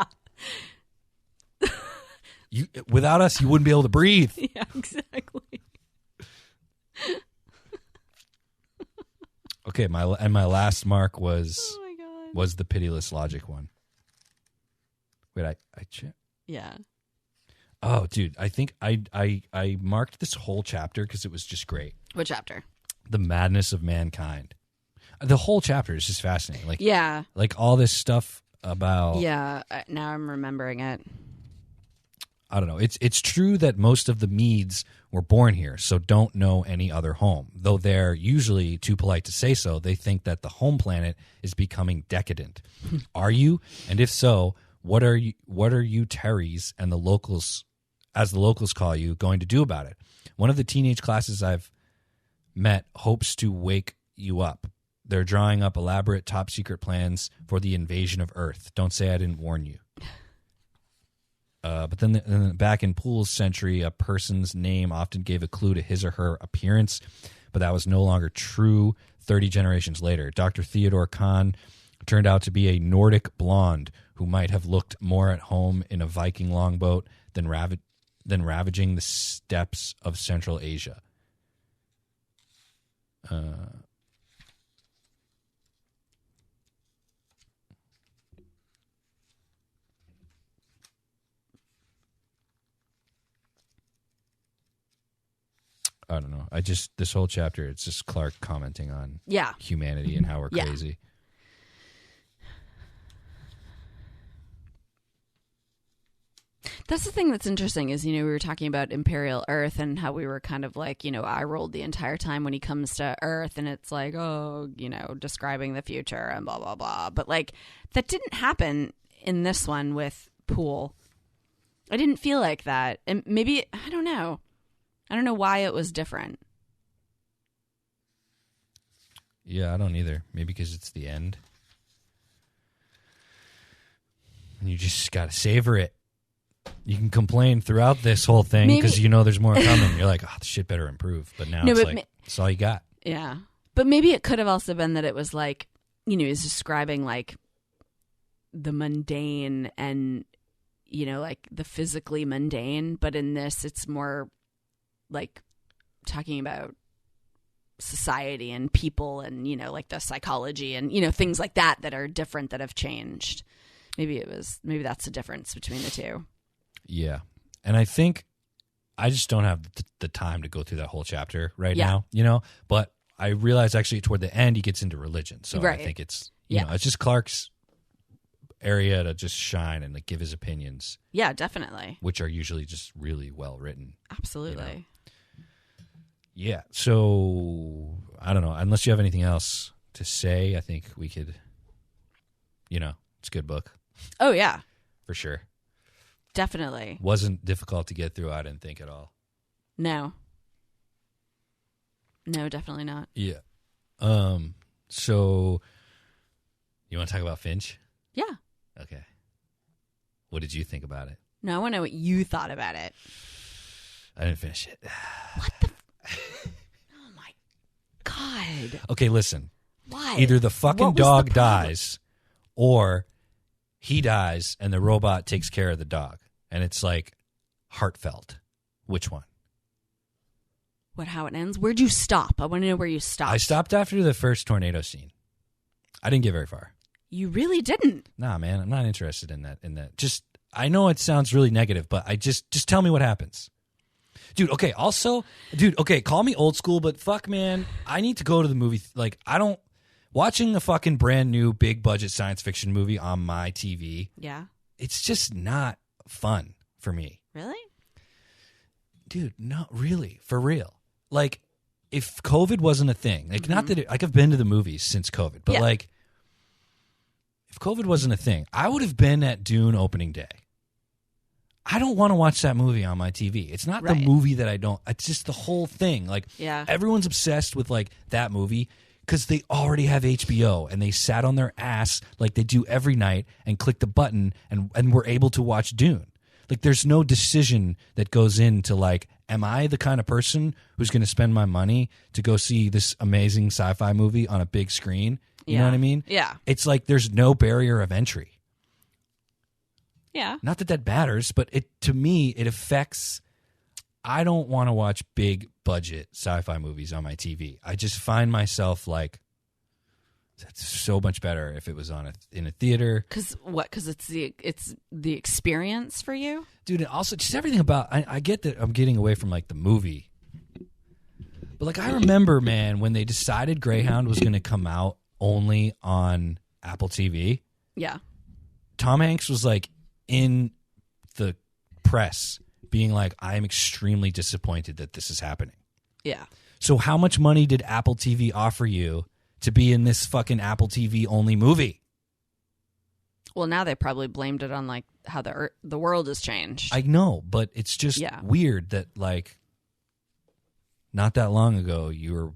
without us, you wouldn't be able to breathe. Yeah, exactly. Okay, my last mark was Oh my God. was the pitiless logic one. Wait, I checked. Yeah. Oh, dude, I think I marked this whole chapter because it was just great. What chapter? The madness of mankind. The whole chapter is just fascinating. Like, Yeah. like all this stuff about. Yeah. Now I'm remembering it. I don't know. It's true that most of the Medes were born here, so don't know any other home. Though they're usually too polite to say so, they think that the home planet is becoming decadent. Are you? And if so, what are you Terrys and the locals, as the locals call you, going to do about it? One of the teenage classes I've met hopes to wake you up. They're drawing up elaborate top secret plans for the invasion of Earth. Don't say I didn't warn you. But then back in Poole's century, a person's name often gave a clue to his or her appearance, but that was no longer true 30 generations later. Dr. Theodore Kahn turned out to be a Nordic blonde who might have looked more at home in a Viking longboat than ravaging the steppes of Central Asia. I don't know. This whole chapter, it's just Clarke commenting on humanity and how we're crazy. That's the thing that's interesting is, we were talking about Imperial Earth and how we were kind of like, I rolled the entire time when he comes to Earth and it's like, describing the future and blah, blah, blah. But like that didn't happen in this one with Poole. I didn't feel like that. And maybe, I don't know. I don't know why it was different. Yeah, I don't either. Maybe because it's the end. And you just got to savor it. You can complain throughout this whole thing because there's more coming. You're like, the shit better improve. But now it's all you got. Yeah. But maybe it could have also been that it was like, he's describing like the mundane and, like the physically mundane. But in this, it's more like talking about society and people and, like the psychology and, things like that are different that have changed. Maybe that's the difference between the two. Yeah. And I think I just don't have the time to go through that whole chapter right now, but I realize actually toward the end he gets into religion. So I think it's, it's just Clarke's area to just shine and like give his opinions. Yeah, definitely. Which are usually just really well written. Absolutely. Yeah. So I don't know. Unless you have anything else to say, I think we could, it's a good book. Oh, yeah. For sure. Definitely. Wasn't difficult to get through, I didn't think at all. No, definitely not. Yeah. So you want to talk about Finch? Yeah. Okay. What did you think about it? No, I want to know what you thought about it. I didn't finish it. What the? Oh my God. Okay, listen. What? Either the fucking dog dies or he dies and the robot takes care of the dog. And it's like heartfelt. Which one? How it ends? Where'd you stop? I want to know where you stopped. I stopped after the first tornado scene. I didn't get very far. You really didn't? Nah, man. I'm not interested in that. Just, I know it sounds really negative, but just tell me what happens. Dude, okay. Also, call me old school, but fuck, man. I need to go to the movie. Watching a fucking brand new big budget science fiction movie on my TV. Yeah. It's just not fun for me. Really? Dude, not really. For real. Like, if COVID wasn't a thing, like, not that I've been to the movies since COVID, but like, if COVID wasn't a thing, I would have been at Dune opening day. I don't want to watch that movie on my TV. It's not the movie that I don't. It's just the whole thing. Like, everyone's obsessed with like that movie. because they already have HBO and they sat on their ass like they do every night and clicked the button and were able to watch Dune. Like, there's no decision that goes into, like, am I the kind of person who's going to spend my money to go see this amazing sci-fi movie on a big screen? You know what I mean? Yeah. It's like there's no barrier of entry. Yeah. Not that that matters, but to me, it affects. I don't want to watch big budget sci-fi movies on my TV. I just find myself like, that's so much better if it was on in a theater. Because it's the experience for you, dude. And also, just everything about. I get that I'm getting away from like the movie, but like I remember, man, when they decided Greyhound was going to come out only on Apple TV. Yeah. Tom Hanks was like in the press being like, I am extremely disappointed that this is happening. Yeah. So how much money did Apple TV offer you to be in this fucking Apple TV only movie? Well, now they probably blamed it on like how the world has changed. I know, but it's just weird that like not that long ago you were,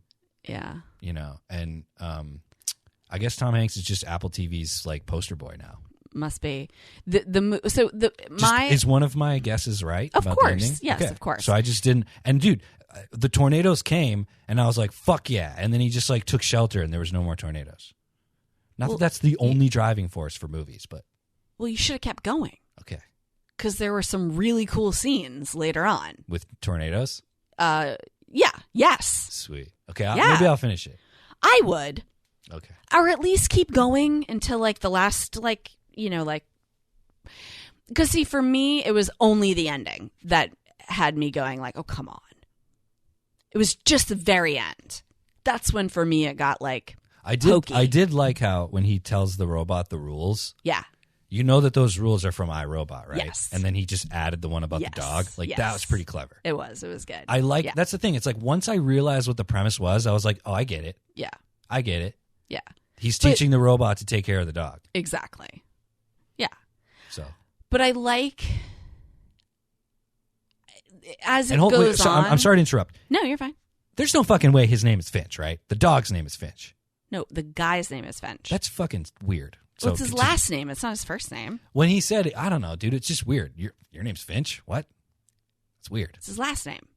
you know, and I guess Tom Hanks is just Apple TV's like poster boy now. Must be is one of my guesses right? Of about course, the ending? yes, Okay. of course. So I just didn't. And dude, the tornadoes came, and I was like, "Fuck yeah!" And then he just like took shelter, and there was no more tornadoes. Not that that's the only driving force for movies, but you should have kept going. Okay, because there were some really cool scenes later on with tornadoes. Yes. Sweet. Okay, maybe I'll finish it. I would. Okay. Or at least keep going until like the last because see, for me it was only the ending that had me going like, oh come on. It was just the very end. That's when for me it got like pokey. I did like how when he tells the robot the rules. Yeah. You know that those rules are from iRobot, right? Yes. And then he just added the one about the dog. Like that was pretty clever. It was good. I like that's the thing. It's like once I realized what the premise was, I was like, oh, I get it. Yeah. I get it. Yeah. He's teaching the robot to take care of the dog. Exactly. Yeah. So. But I like as it goes on. I'm sorry to interrupt. No, you're fine. There's no fucking way his name is Finch, right? The dog's name is Finch. No, the guy's name is Finch. That's fucking weird. Well, it's his last name. It's not his first name. When he said it, I don't know, dude. It's just weird. Your name's Finch? What? It's weird. It's his last name.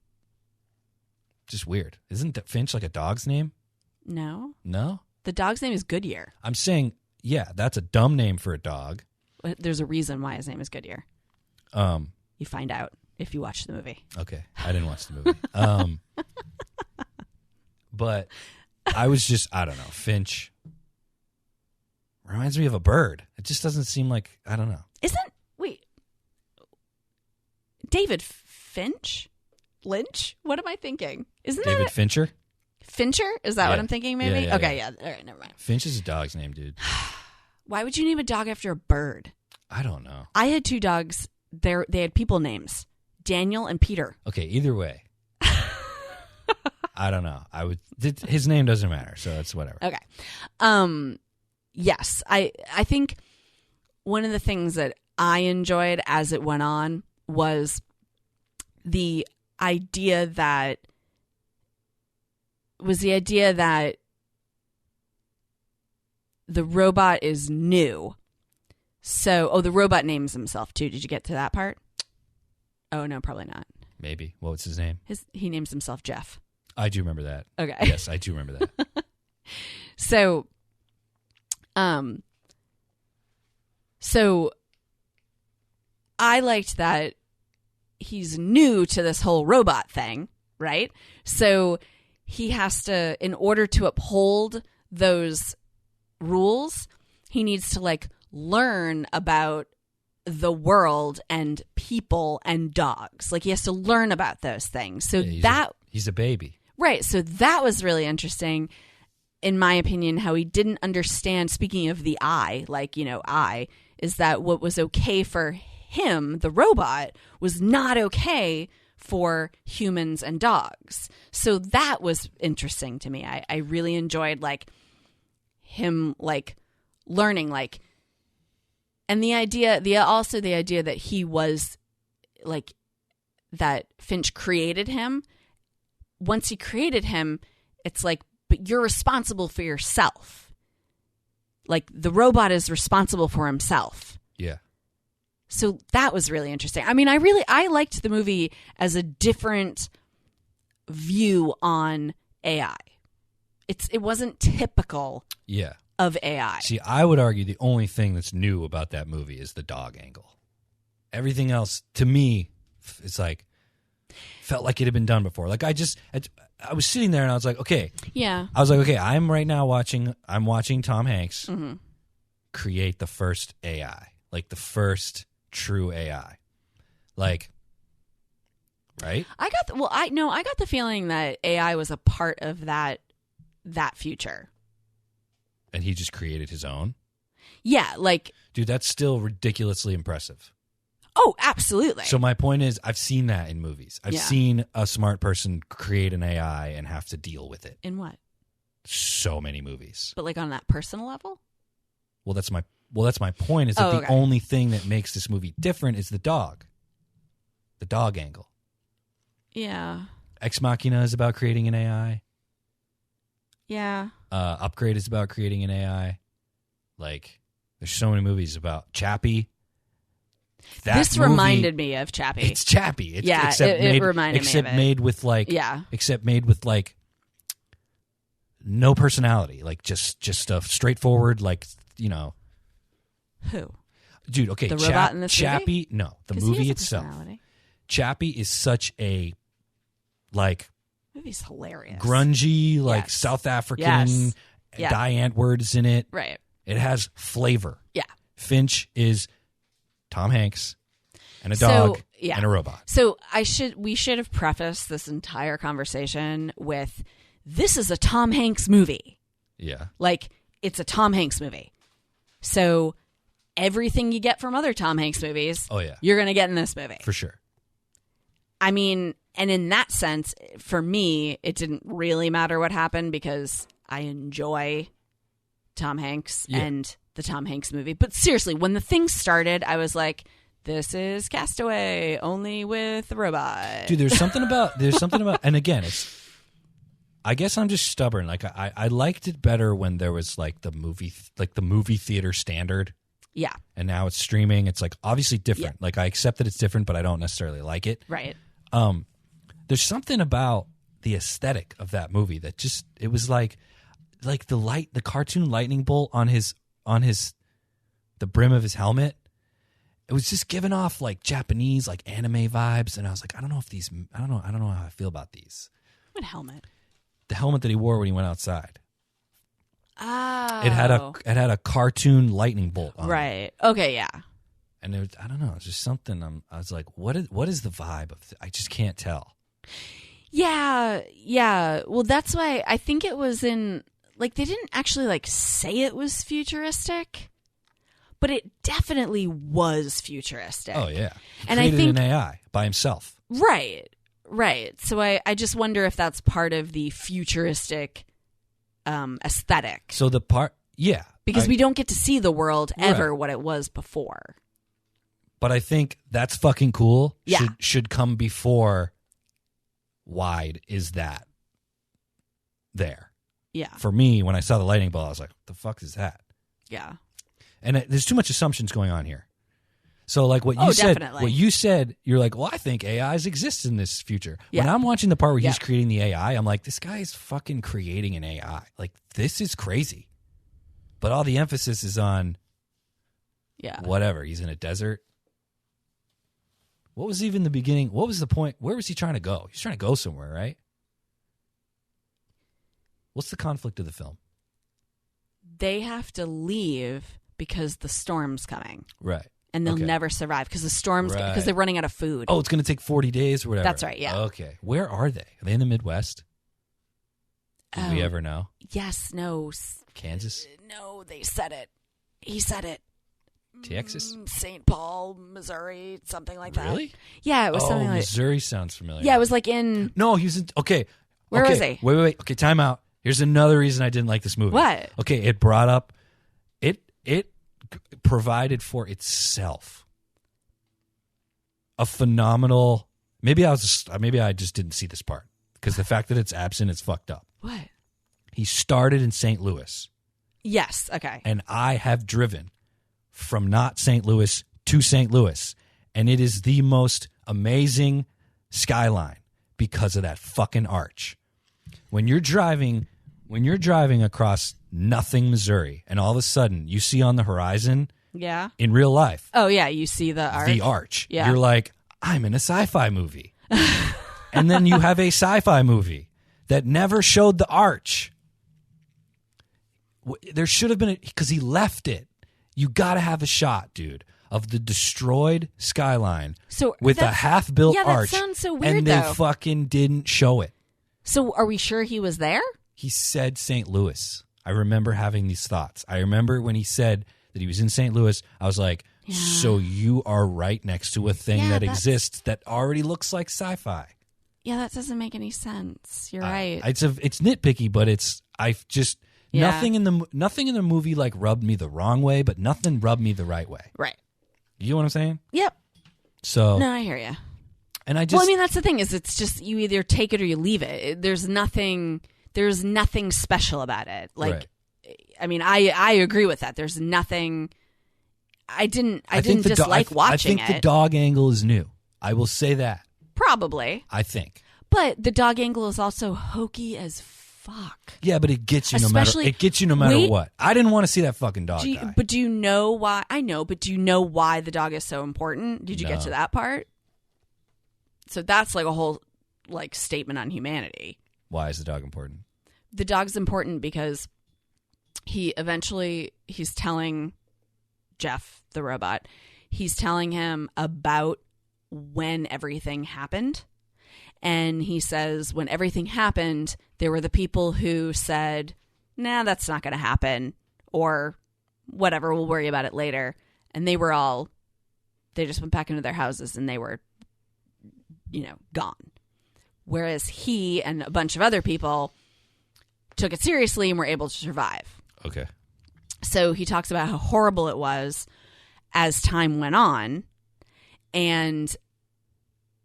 Just weird. Isn't that Finch like a dog's name? No. No? The dog's name is Goodyear. I'm saying, yeah, that's a dumb name for a dog. There's a reason why his name is Goodyear. You find out if you watch the movie. Okay. I didn't watch the movie. But I was just, I don't know, Finch reminds me of a bird. It just doesn't seem like, I don't know. David Finch? Lynch? What am I thinking? Isn't David Fincher? Fincher? Is that what I'm thinking maybe? Yeah, okay, yeah. All right, never mind. Finch is a dog's name, dude. Why would you name a dog after a bird? I don't know. I had 2 dogs. They had people names. Daniel and Peter. Okay, either way. I don't know. His name doesn't matter, so it's whatever. Okay. Yes, I think one of the things that I enjoyed as it went on was the idea that the robot is new. So, the robot names himself too. Did you get to that part? Oh no, probably not. Maybe. What was his name? He names himself Jeff. I do remember that. Okay. Yes, I do remember that. So I liked that he's new to this whole robot thing, right? So he has to, in order to uphold those rules, he needs to like learn about the world and people and dogs. Like he has to learn about those things. So he's a baby. Right. So that was really interesting, in my opinion, how he didn't understand, speaking of the I, like, is that what was okay for him, the robot, was not okay for humans and dogs. So that was interesting to me. I really enjoyed like him like learning, like, and the idea that he was like, that Finch created him. Once he created him, it's like but you're responsible for yourself. Like, the robot is responsible for himself. Yeah. So that was really interesting. I mean, I liked the movie as a different view on AI. It wasn't typical of AI. See, I would argue the only thing that's new about that movie is the dog angle. Everything else, to me, it's like, felt like it had been done before. Like, I was sitting there and I was like, okay. Yeah. I was like, okay, I'm watching Tom Hanks create the first AI. Like, the first true AI. Like, right? I got the feeling that AI was a part of that future. And he just created his own? Yeah, like... Dude, that's still ridiculously impressive. Oh, absolutely. So my point is, I've seen that in movies. I've seen a smart person create an AI and have to deal with it. In what? So many movies. But like on that personal level? Well, that's my point, is that the only thing that makes this movie different is the dog. The dog angle. Yeah. Ex Machina is about creating an AI. Yeah. Upgrade is about creating an AI. Like, there's so many movies about Chappie. This reminded me of Chappie. It's Chappie. It reminded me of it. Except made with like no personality. Like just a straightforward, like, you know. Who? Dude, okay. The robot in this Chappie, movie? no. The movie itself. Chappie is such a, like, movie's hilarious. Grungy, like South African, Diane words in it. Right. It has flavor. Yeah. Finch is Tom Hanks and a dog and a robot. So we should have prefaced this entire conversation with, this is a Tom Hanks movie. Yeah. Like, it's a Tom Hanks movie. So everything you get from other Tom Hanks movies, you're going to get in this movie. For sure. I mean, and in that sense, for me, it didn't really matter what happened because I enjoy Tom Hanks and the Tom Hanks movie. But seriously, when the thing started, I was like, this is Castaway, only with the robot. Dude, there's something about, and again, I guess I'm just stubborn. Like, I liked it better when there was like the movie theater standard. Yeah. And now it's streaming. It's like obviously different. Yeah. Like, I accept that it's different, but I don't necessarily like it. Right. There's something about the aesthetic of that movie that just, it was like the cartoon lightning bolt on the brim of his helmet. It was just giving off like Japanese, like anime vibes. And I was like, I don't know how I feel about these. What helmet? The helmet that he wore when he went outside. Oh. It had a cartoon lightning bolt on right. it. Okay, yeah. And it was, I don't know, it's just something I was like, what is the vibe of I just can't tell. Yeah. Well, that's why I think it was in, like, they didn't actually like say it was futuristic, but it definitely was futuristic. Oh yeah. And created I think an AI by himself. Right. So I just wonder if that's part of the futuristic aesthetic. So the part, yeah. Because we don't get to see the world ever what it was before. But I think that's fucking cool. Yeah. Should come before wide is that there. Yeah. For me, when I saw the lightning bolt, I was like, what the fuck is that? Yeah. And there's too much assumptions going on here. So like what you said, you're like, well, I think AIs exist in this future. Yeah. When I'm watching the part where he's creating the AI, I'm like, this guy is fucking creating an AI. Like, this is crazy. But all the emphasis is on whatever. He's in a desert. What was even the beginning? What was the point? Where was he trying to go? He's trying to go somewhere, right? What's the conflict of the film? They have to leave because the storm's coming. Right. And they'll never survive because the storm's because they're running out of food. Oh, it's going to take 40 days or whatever. That's right, yeah. Okay. Where are they? Are they in the Midwest? Did we ever know? Yes, no. Kansas? No, they said it. He said it. Texas? St. Paul, Missouri, something like that. Really? Yeah, it was something like Missouri sounds familiar. Yeah, it was like in... No, he was in... Okay. Where was he? Wait. Okay, time out. Here's another reason I didn't like this movie. What? Okay, it brought up... It provided for itself a phenomenal... Maybe I just didn't see this part because the fact that it's absent is fucked up. What? He started in St. Louis. Yes. Okay. And I have driven from not St. Louis to St. Louis. And it is the most amazing skyline because of that fucking arch. When you're driving across nothing, Missouri, and all of a sudden you see on the horizon, Yeah. in real life, Oh, yeah. You see the arch. the arch. Yeah. You're like, I'm in a sci-fi movie. And then you have a sci-fi movie that never showed the arch. There should have been, because he left it. You got to have a shot, dude, of the destroyed skyline with a half-built arch. Yeah, that sounds so weird, and though. they fucking didn't show it. So are we sure he was there? He said St. Louis. I remember having these thoughts. I remember when he said that he was in St. Louis, I was like, so you are right next to a thing that exists that already looks like sci-fi. Yeah, that doesn't make any sense. You're right. It's nitpicky, but nothing in the movie like rubbed me the wrong way, but nothing rubbed me the right way. Right. You know what I'm saying? Yep. So no, I hear you. And well, I mean, that's the thing is, it's just you either take it or you leave it. There's nothing special about it. Like, right. I mean, I agree with that. There's nothing. I didn't dislike watching it. I think the dog angle is new. I will say that. Probably. I think. But the dog angle is also hokey as fuck. Yeah, but it gets you no matter what. I didn't want to see that fucking dog die. But do you know why? I know, but do you know why the dog is so important? Did you get to that part? So that's like a whole like statement on humanity. Why is the dog important? The dog's important because he's telling Jeff, the robot, he's telling him about when everything happened. And he says, when everything happened, there were the people who said, nah, that's not going to happen. Or whatever, we'll worry about it later. And they just went back into their houses and they were, gone. Whereas he and a bunch of other people took it seriously and were able to survive. Okay. So he talks about how horrible it was as time went on. And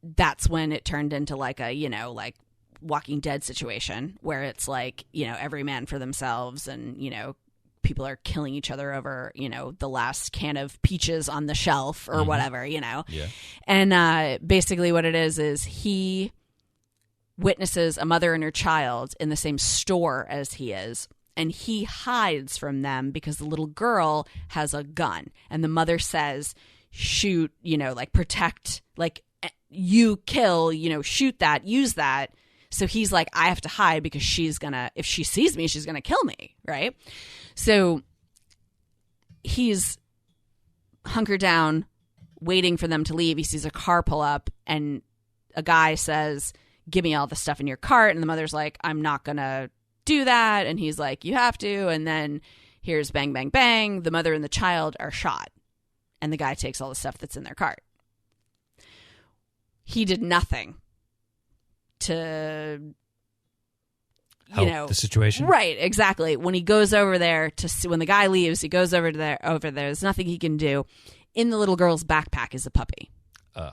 that's when it turned into like a, like Walking Dead situation where it's like, every man for themselves and, people are killing each other over, the last can of peaches on the shelf or whatever, Yeah. And basically what it is he witnesses a mother and her child in the same store as he is. And he hides from them because the little girl has a gun. And the mother says, shoot, protect, you kill, shoot that, use that. So he's like, I have to hide because if she sees me, she's going to kill me. Right. So he's hunkered down, waiting for them to leave. He sees a car pull up and a guy says, give me all the stuff in your cart. And the mother's like, I'm not going to do that. And he's like, you have to. And then here's bang, bang, bang. The mother and the child are shot. And the guy takes all the stuff that's in their cart. He did nothing to help the situation. Right, exactly. When he goes over there to see, when the guy leaves, he goes over there. There's nothing he can do. In the little girl's backpack is a puppy. Oh.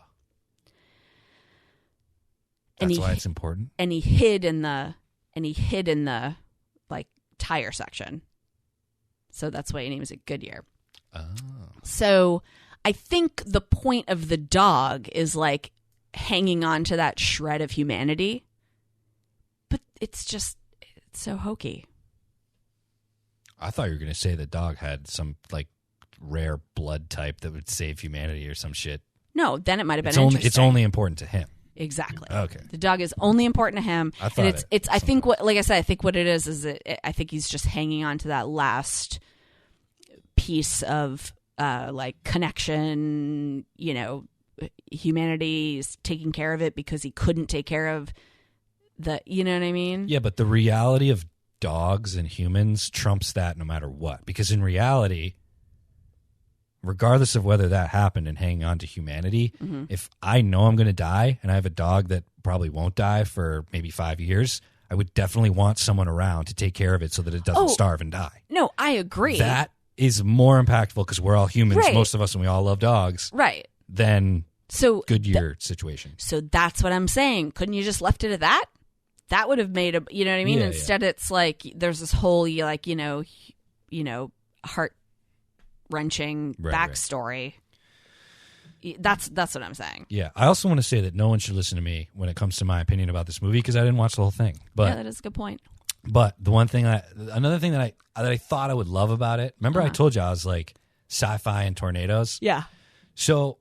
That's why it's important. And he hid in the like tire section. So that's why he names it Goodyear. Oh. So I think the point of the dog is like hanging on to that shred of humanity. But it's so hokey. I thought you were going to say the dog had some like rare blood type that would save humanity or some shit. No, then it might have been interesting. It's only important to him. Exactly. Okay. The dog is only important to him. I thought it's. I think what, like I said, I think what it is I think he's just hanging on to that last piece of like connection. Humanity's taking care of it because he couldn't take care of the. You know what I mean? Yeah, but the reality of dogs and humans trumps that no matter what. Because in reality, regardless of whether that happened and hanging on to humanity, if I know I'm going to die and I have a dog that probably won't die for maybe 5 years, I would definitely want someone around to take care of it so that it doesn't starve and die. No, I agree. That is more impactful because we're all humans, right. Most of us, and we all love dogs. Right. Than Goodyear situation. So that's what I'm saying. Couldn't you just left it at that? That would have made a, you know what I mean? Yeah, Instead, it's like there's this whole like heart wrenching backstory. That's what I'm saying. Yeah, I also want to say that no one should listen to me when it comes to my opinion about this movie because I didn't watch the whole thing. But yeah, that is a good point. But another thing that I thought I would love about it. Remember, I told you I was like sci-fi and tornadoes. Yeah. So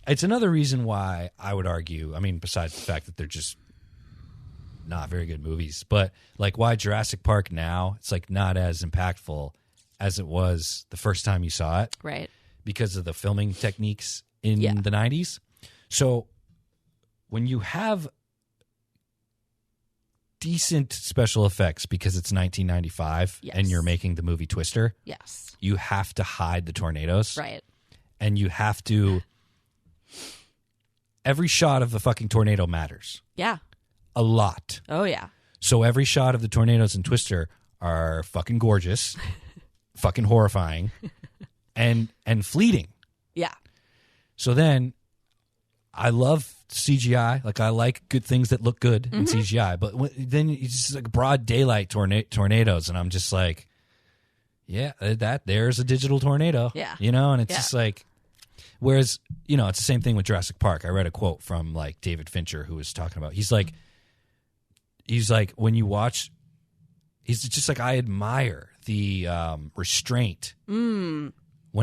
it's another reason why I would argue. I mean, besides the fact that they're just not very good movies, but like why Jurassic Park now it's like not as impactful as it was the first time you saw it, right? Because of the filming techniques in the 90s. So when you have decent special effects because it's 1995 and you're making the movie Twister, yes, you have to hide the tornadoes, right? And you have to. Every shot of the fucking tornado matters. Yeah. A lot. Oh, yeah. So every shot of the tornadoes in Twister are fucking gorgeous, fucking horrifying, and fleeting. Yeah. So then I love CGI. Like I like good things that look good in CGI. But then it's just like broad daylight tornadoes. And I'm just like, yeah, there's a digital tornado. Yeah. You know, and it's just like. Whereas, you know, it's the same thing with Jurassic Park. I read a quote from like David Fincher who was talking about. He's like, when you watch, he's just like, I admire the restraint when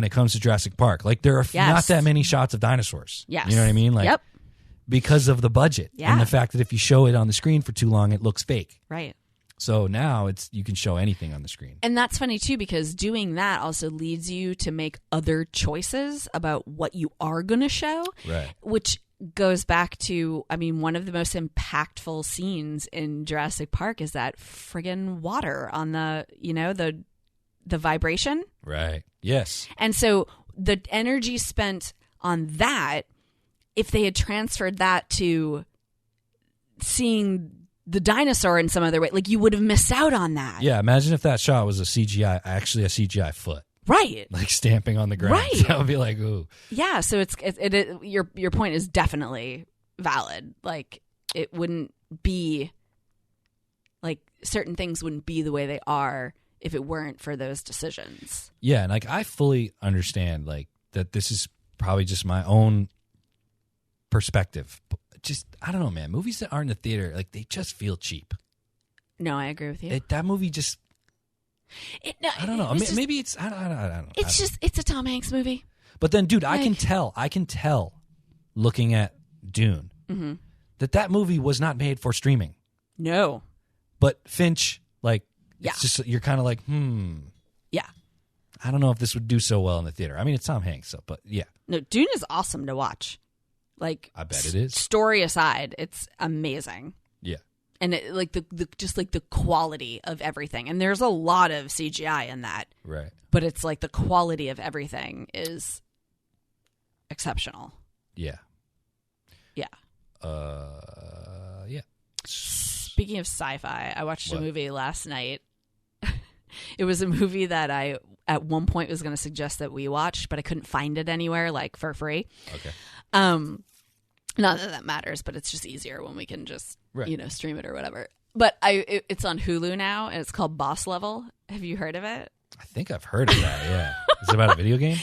it comes to Jurassic Park. Like there are not that many shots of dinosaurs. Yes. You know what I mean? Like, because of the budget and the fact that if you show it on the screen for too long, it looks fake. Right. So now you can show anything on the screen. And that's funny too, because doing that also leads you to make other choices about what you are going to show. Right. Which goes back to, I mean, one of the most impactful scenes in Jurassic Park is that friggin' water on the vibration. Right. Yes. And so the energy spent on that, if they had transferred that to seeing the dinosaur in some other way, like you would have missed out on that. Yeah, imagine if that shot was actually a CGI foot. Right. Like stamping on the ground. Right. That would be like, ooh. Yeah, so your point is definitely valid. Like it wouldn't be like certain things wouldn't be the way they are if it weren't for those decisions. Yeah, and like I fully understand like that this is probably just my own perspective. Just I don't know, man. Movies that aren't in the theater, like they just feel cheap. No, I agree with you. That movie just, I don't know. Maybe it's I don't know. It's a Tom Hanks movie. But then, dude, I can tell, looking at Dune, that movie was not made for streaming. No. But Finch, like, it's just you're kind of like, yeah. I don't know if this would do so well in the theater. I mean, it's Tom Hanks, so but yeah. No, Dune is awesome to watch. Like, I bet it is. Story aside, it's amazing. Yeah, and it, like the quality of everything, and there's a lot of CGI in that, right? But it's like the quality of everything is exceptional. Yeah, yeah, yeah. Speaking of sci-fi, I watched a movie last night. It was a movie that I at one point was going to suggest that we watch, but I couldn't find it anywhere, like for free. Okay. Not that matters, but it's just easier when we can just stream it or whatever. But it's on Hulu now, and it's called Boss Level. Have you heard of it? I think I've heard of that. Yeah. Is it about a video game?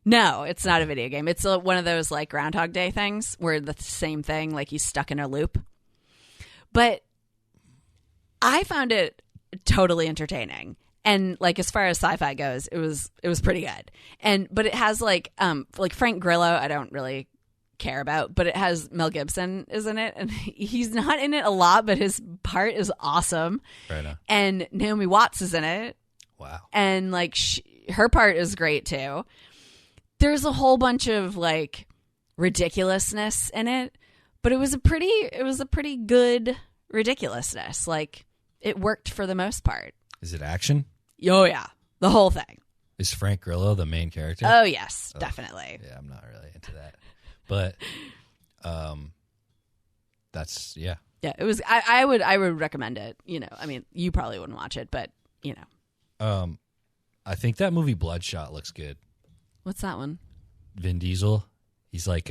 No, it's not a video game. It's one of those like Groundhog Day things where the same thing, like he's stuck in a loop. But I found it totally entertaining. And like as far as sci-fi goes, it was pretty good. But it has like Frank Grillo, I don't really care about, but it has Mel Gibson is in it, and he's not in it a lot, but his part is awesome. Right on. And Naomi Watts is in it. Wow. And like her part is great too. There's a whole bunch of like ridiculousness in it, but it was a pretty good ridiculousness. Like it worked for the most part. Is it action? Oh yeah, the whole thing. Is Frank Grillo the main character? Oh yes, definitely. Yeah, I'm not really into that, but that's yeah. Yeah, it was. I would recommend it. I mean, you probably wouldn't watch it, but I think that movie Bloodshot looks good. What's that one? Vin Diesel. He's like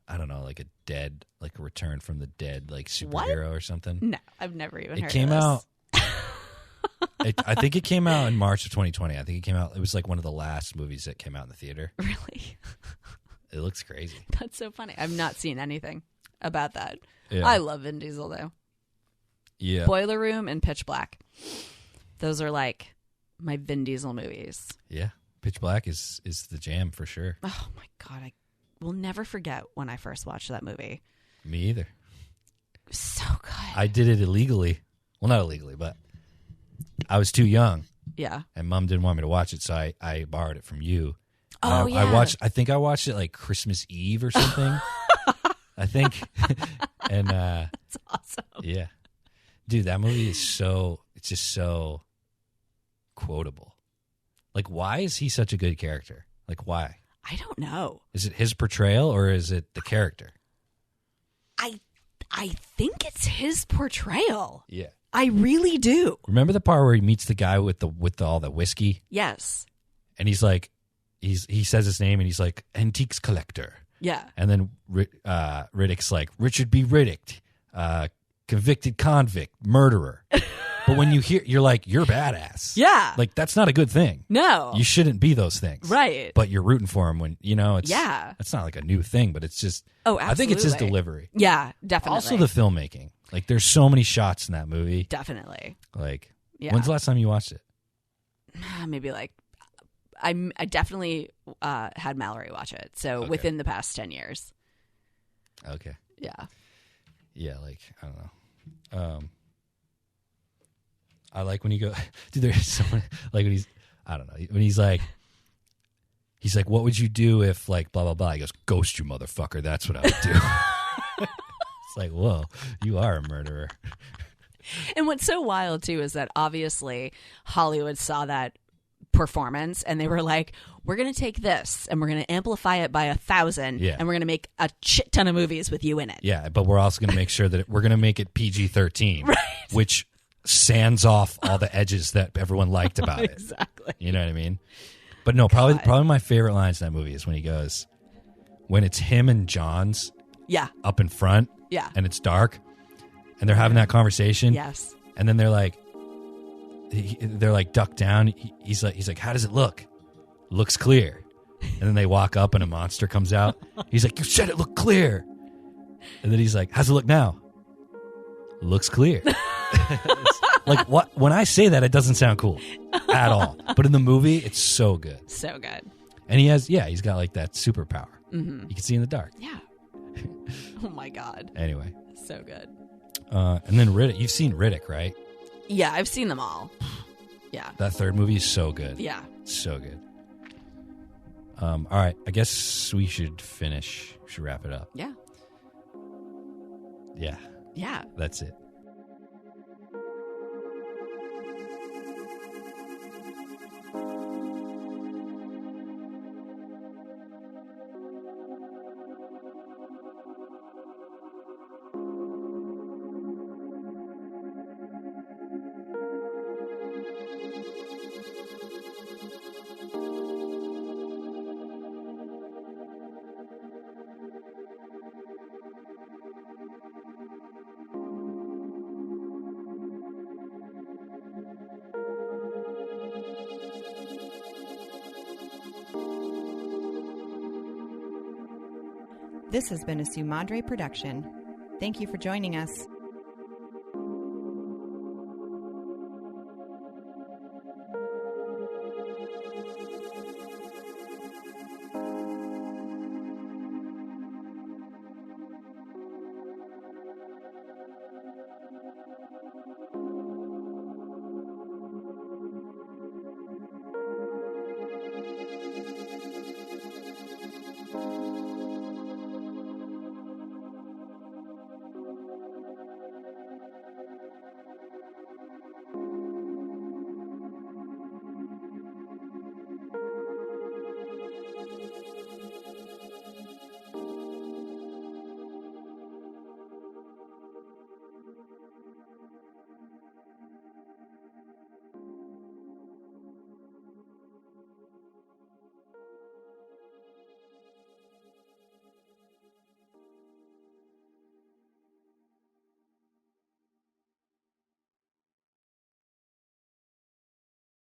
I don't know, like a dead, like a Return from the Dead, like superhero or something. No, I've never even heard It came of this. out. I think it came out in March of 2020. I think it came out. It was like one of the last movies that came out in the theater. Really? It looks crazy. That's so funny. I've not seen anything about that. Yeah. I love Vin Diesel though. Yeah. Boiler Room and Pitch Black. Those are like my Vin Diesel movies. Yeah. Pitch Black is the jam for sure. Oh my God. I will never forget when I first watched that movie. Me either. It was so good. I did it illegally. Well, not illegally, but I was too young. Yeah. And Mom didn't want me to watch it, so I borrowed it from you. Oh, yeah. I think I watched it like Christmas Eve or something. I think. And That's awesome. yeah. Dude, that movie is it's just so quotable. Like, why is he such a good character? Like, why? I don't know. Is it his portrayal or is it the character? I think it's his portrayal. Yeah. I really do. Remember the part where he meets the guy with all the whiskey? Yes. And he's like, he says his name and he's like, Antiques Collector. Yeah. And then Riddick's like, Richard B. Riddick, convicted convict, murderer. But when you hear, you're like, you're badass. Yeah. Like, that's not a good thing. No. You shouldn't be those things. Right. But you're rooting for him when, it's, Yeah. It's not like a new thing, but it's just, Oh, I think it's his absolutely. delivery. Yeah, definitely. Also the filmmaking. Like, there's so many shots in that movie. Definitely. Like, Yeah. when's the last time you watched it? Maybe like I definitely had Mallory watch it. So Okay. within the past 10 years. Okay. Yeah. Yeah, like, I don't know. I like when you go, dude, there's someone, like when I don't know, when he's like, what would you do if like blah, blah, blah? He goes, ghost you, motherfucker. That's what I would do. It's like, whoa, you are a murderer. And what's so wild too is that obviously Hollywood saw that performance and they were like, we're going to take this and we're going to amplify it by 1,000 Yeah. and we're going to make a shit ton of movies with you in it. Yeah, but we're also going to make sure that we're going to make it PG-13, Right. which sands off all the edges that everyone liked about it. Exactly. You know what I mean? But no, probably my favorite lines in that movie is when he goes, when it's him and John's Yeah. up in front Yeah. and it's dark and they're having that conversation. Yes. And then they're like ducked down. He's like, how does it look? Looks clear. And then they walk up and a monster comes out. He's like, you said it looked clear. And then he's like, how's it look now? Looks clear. Like, what? When I say that, it doesn't sound cool at all. But in the movie, it's so good. So good. And he's got like that superpower. Mm-hmm. You can see in the dark. Yeah. Oh my God. Anyway. So good. And then Riddick. You've seen Riddick, right? Yeah, I've seen them all. Yeah. That third movie is so good. Yeah. So good. All right. I guess we should finish. We should wrap it up. Yeah. Yeah. Yeah. That's it. This has been a Sumadre production. Thank you for joining us.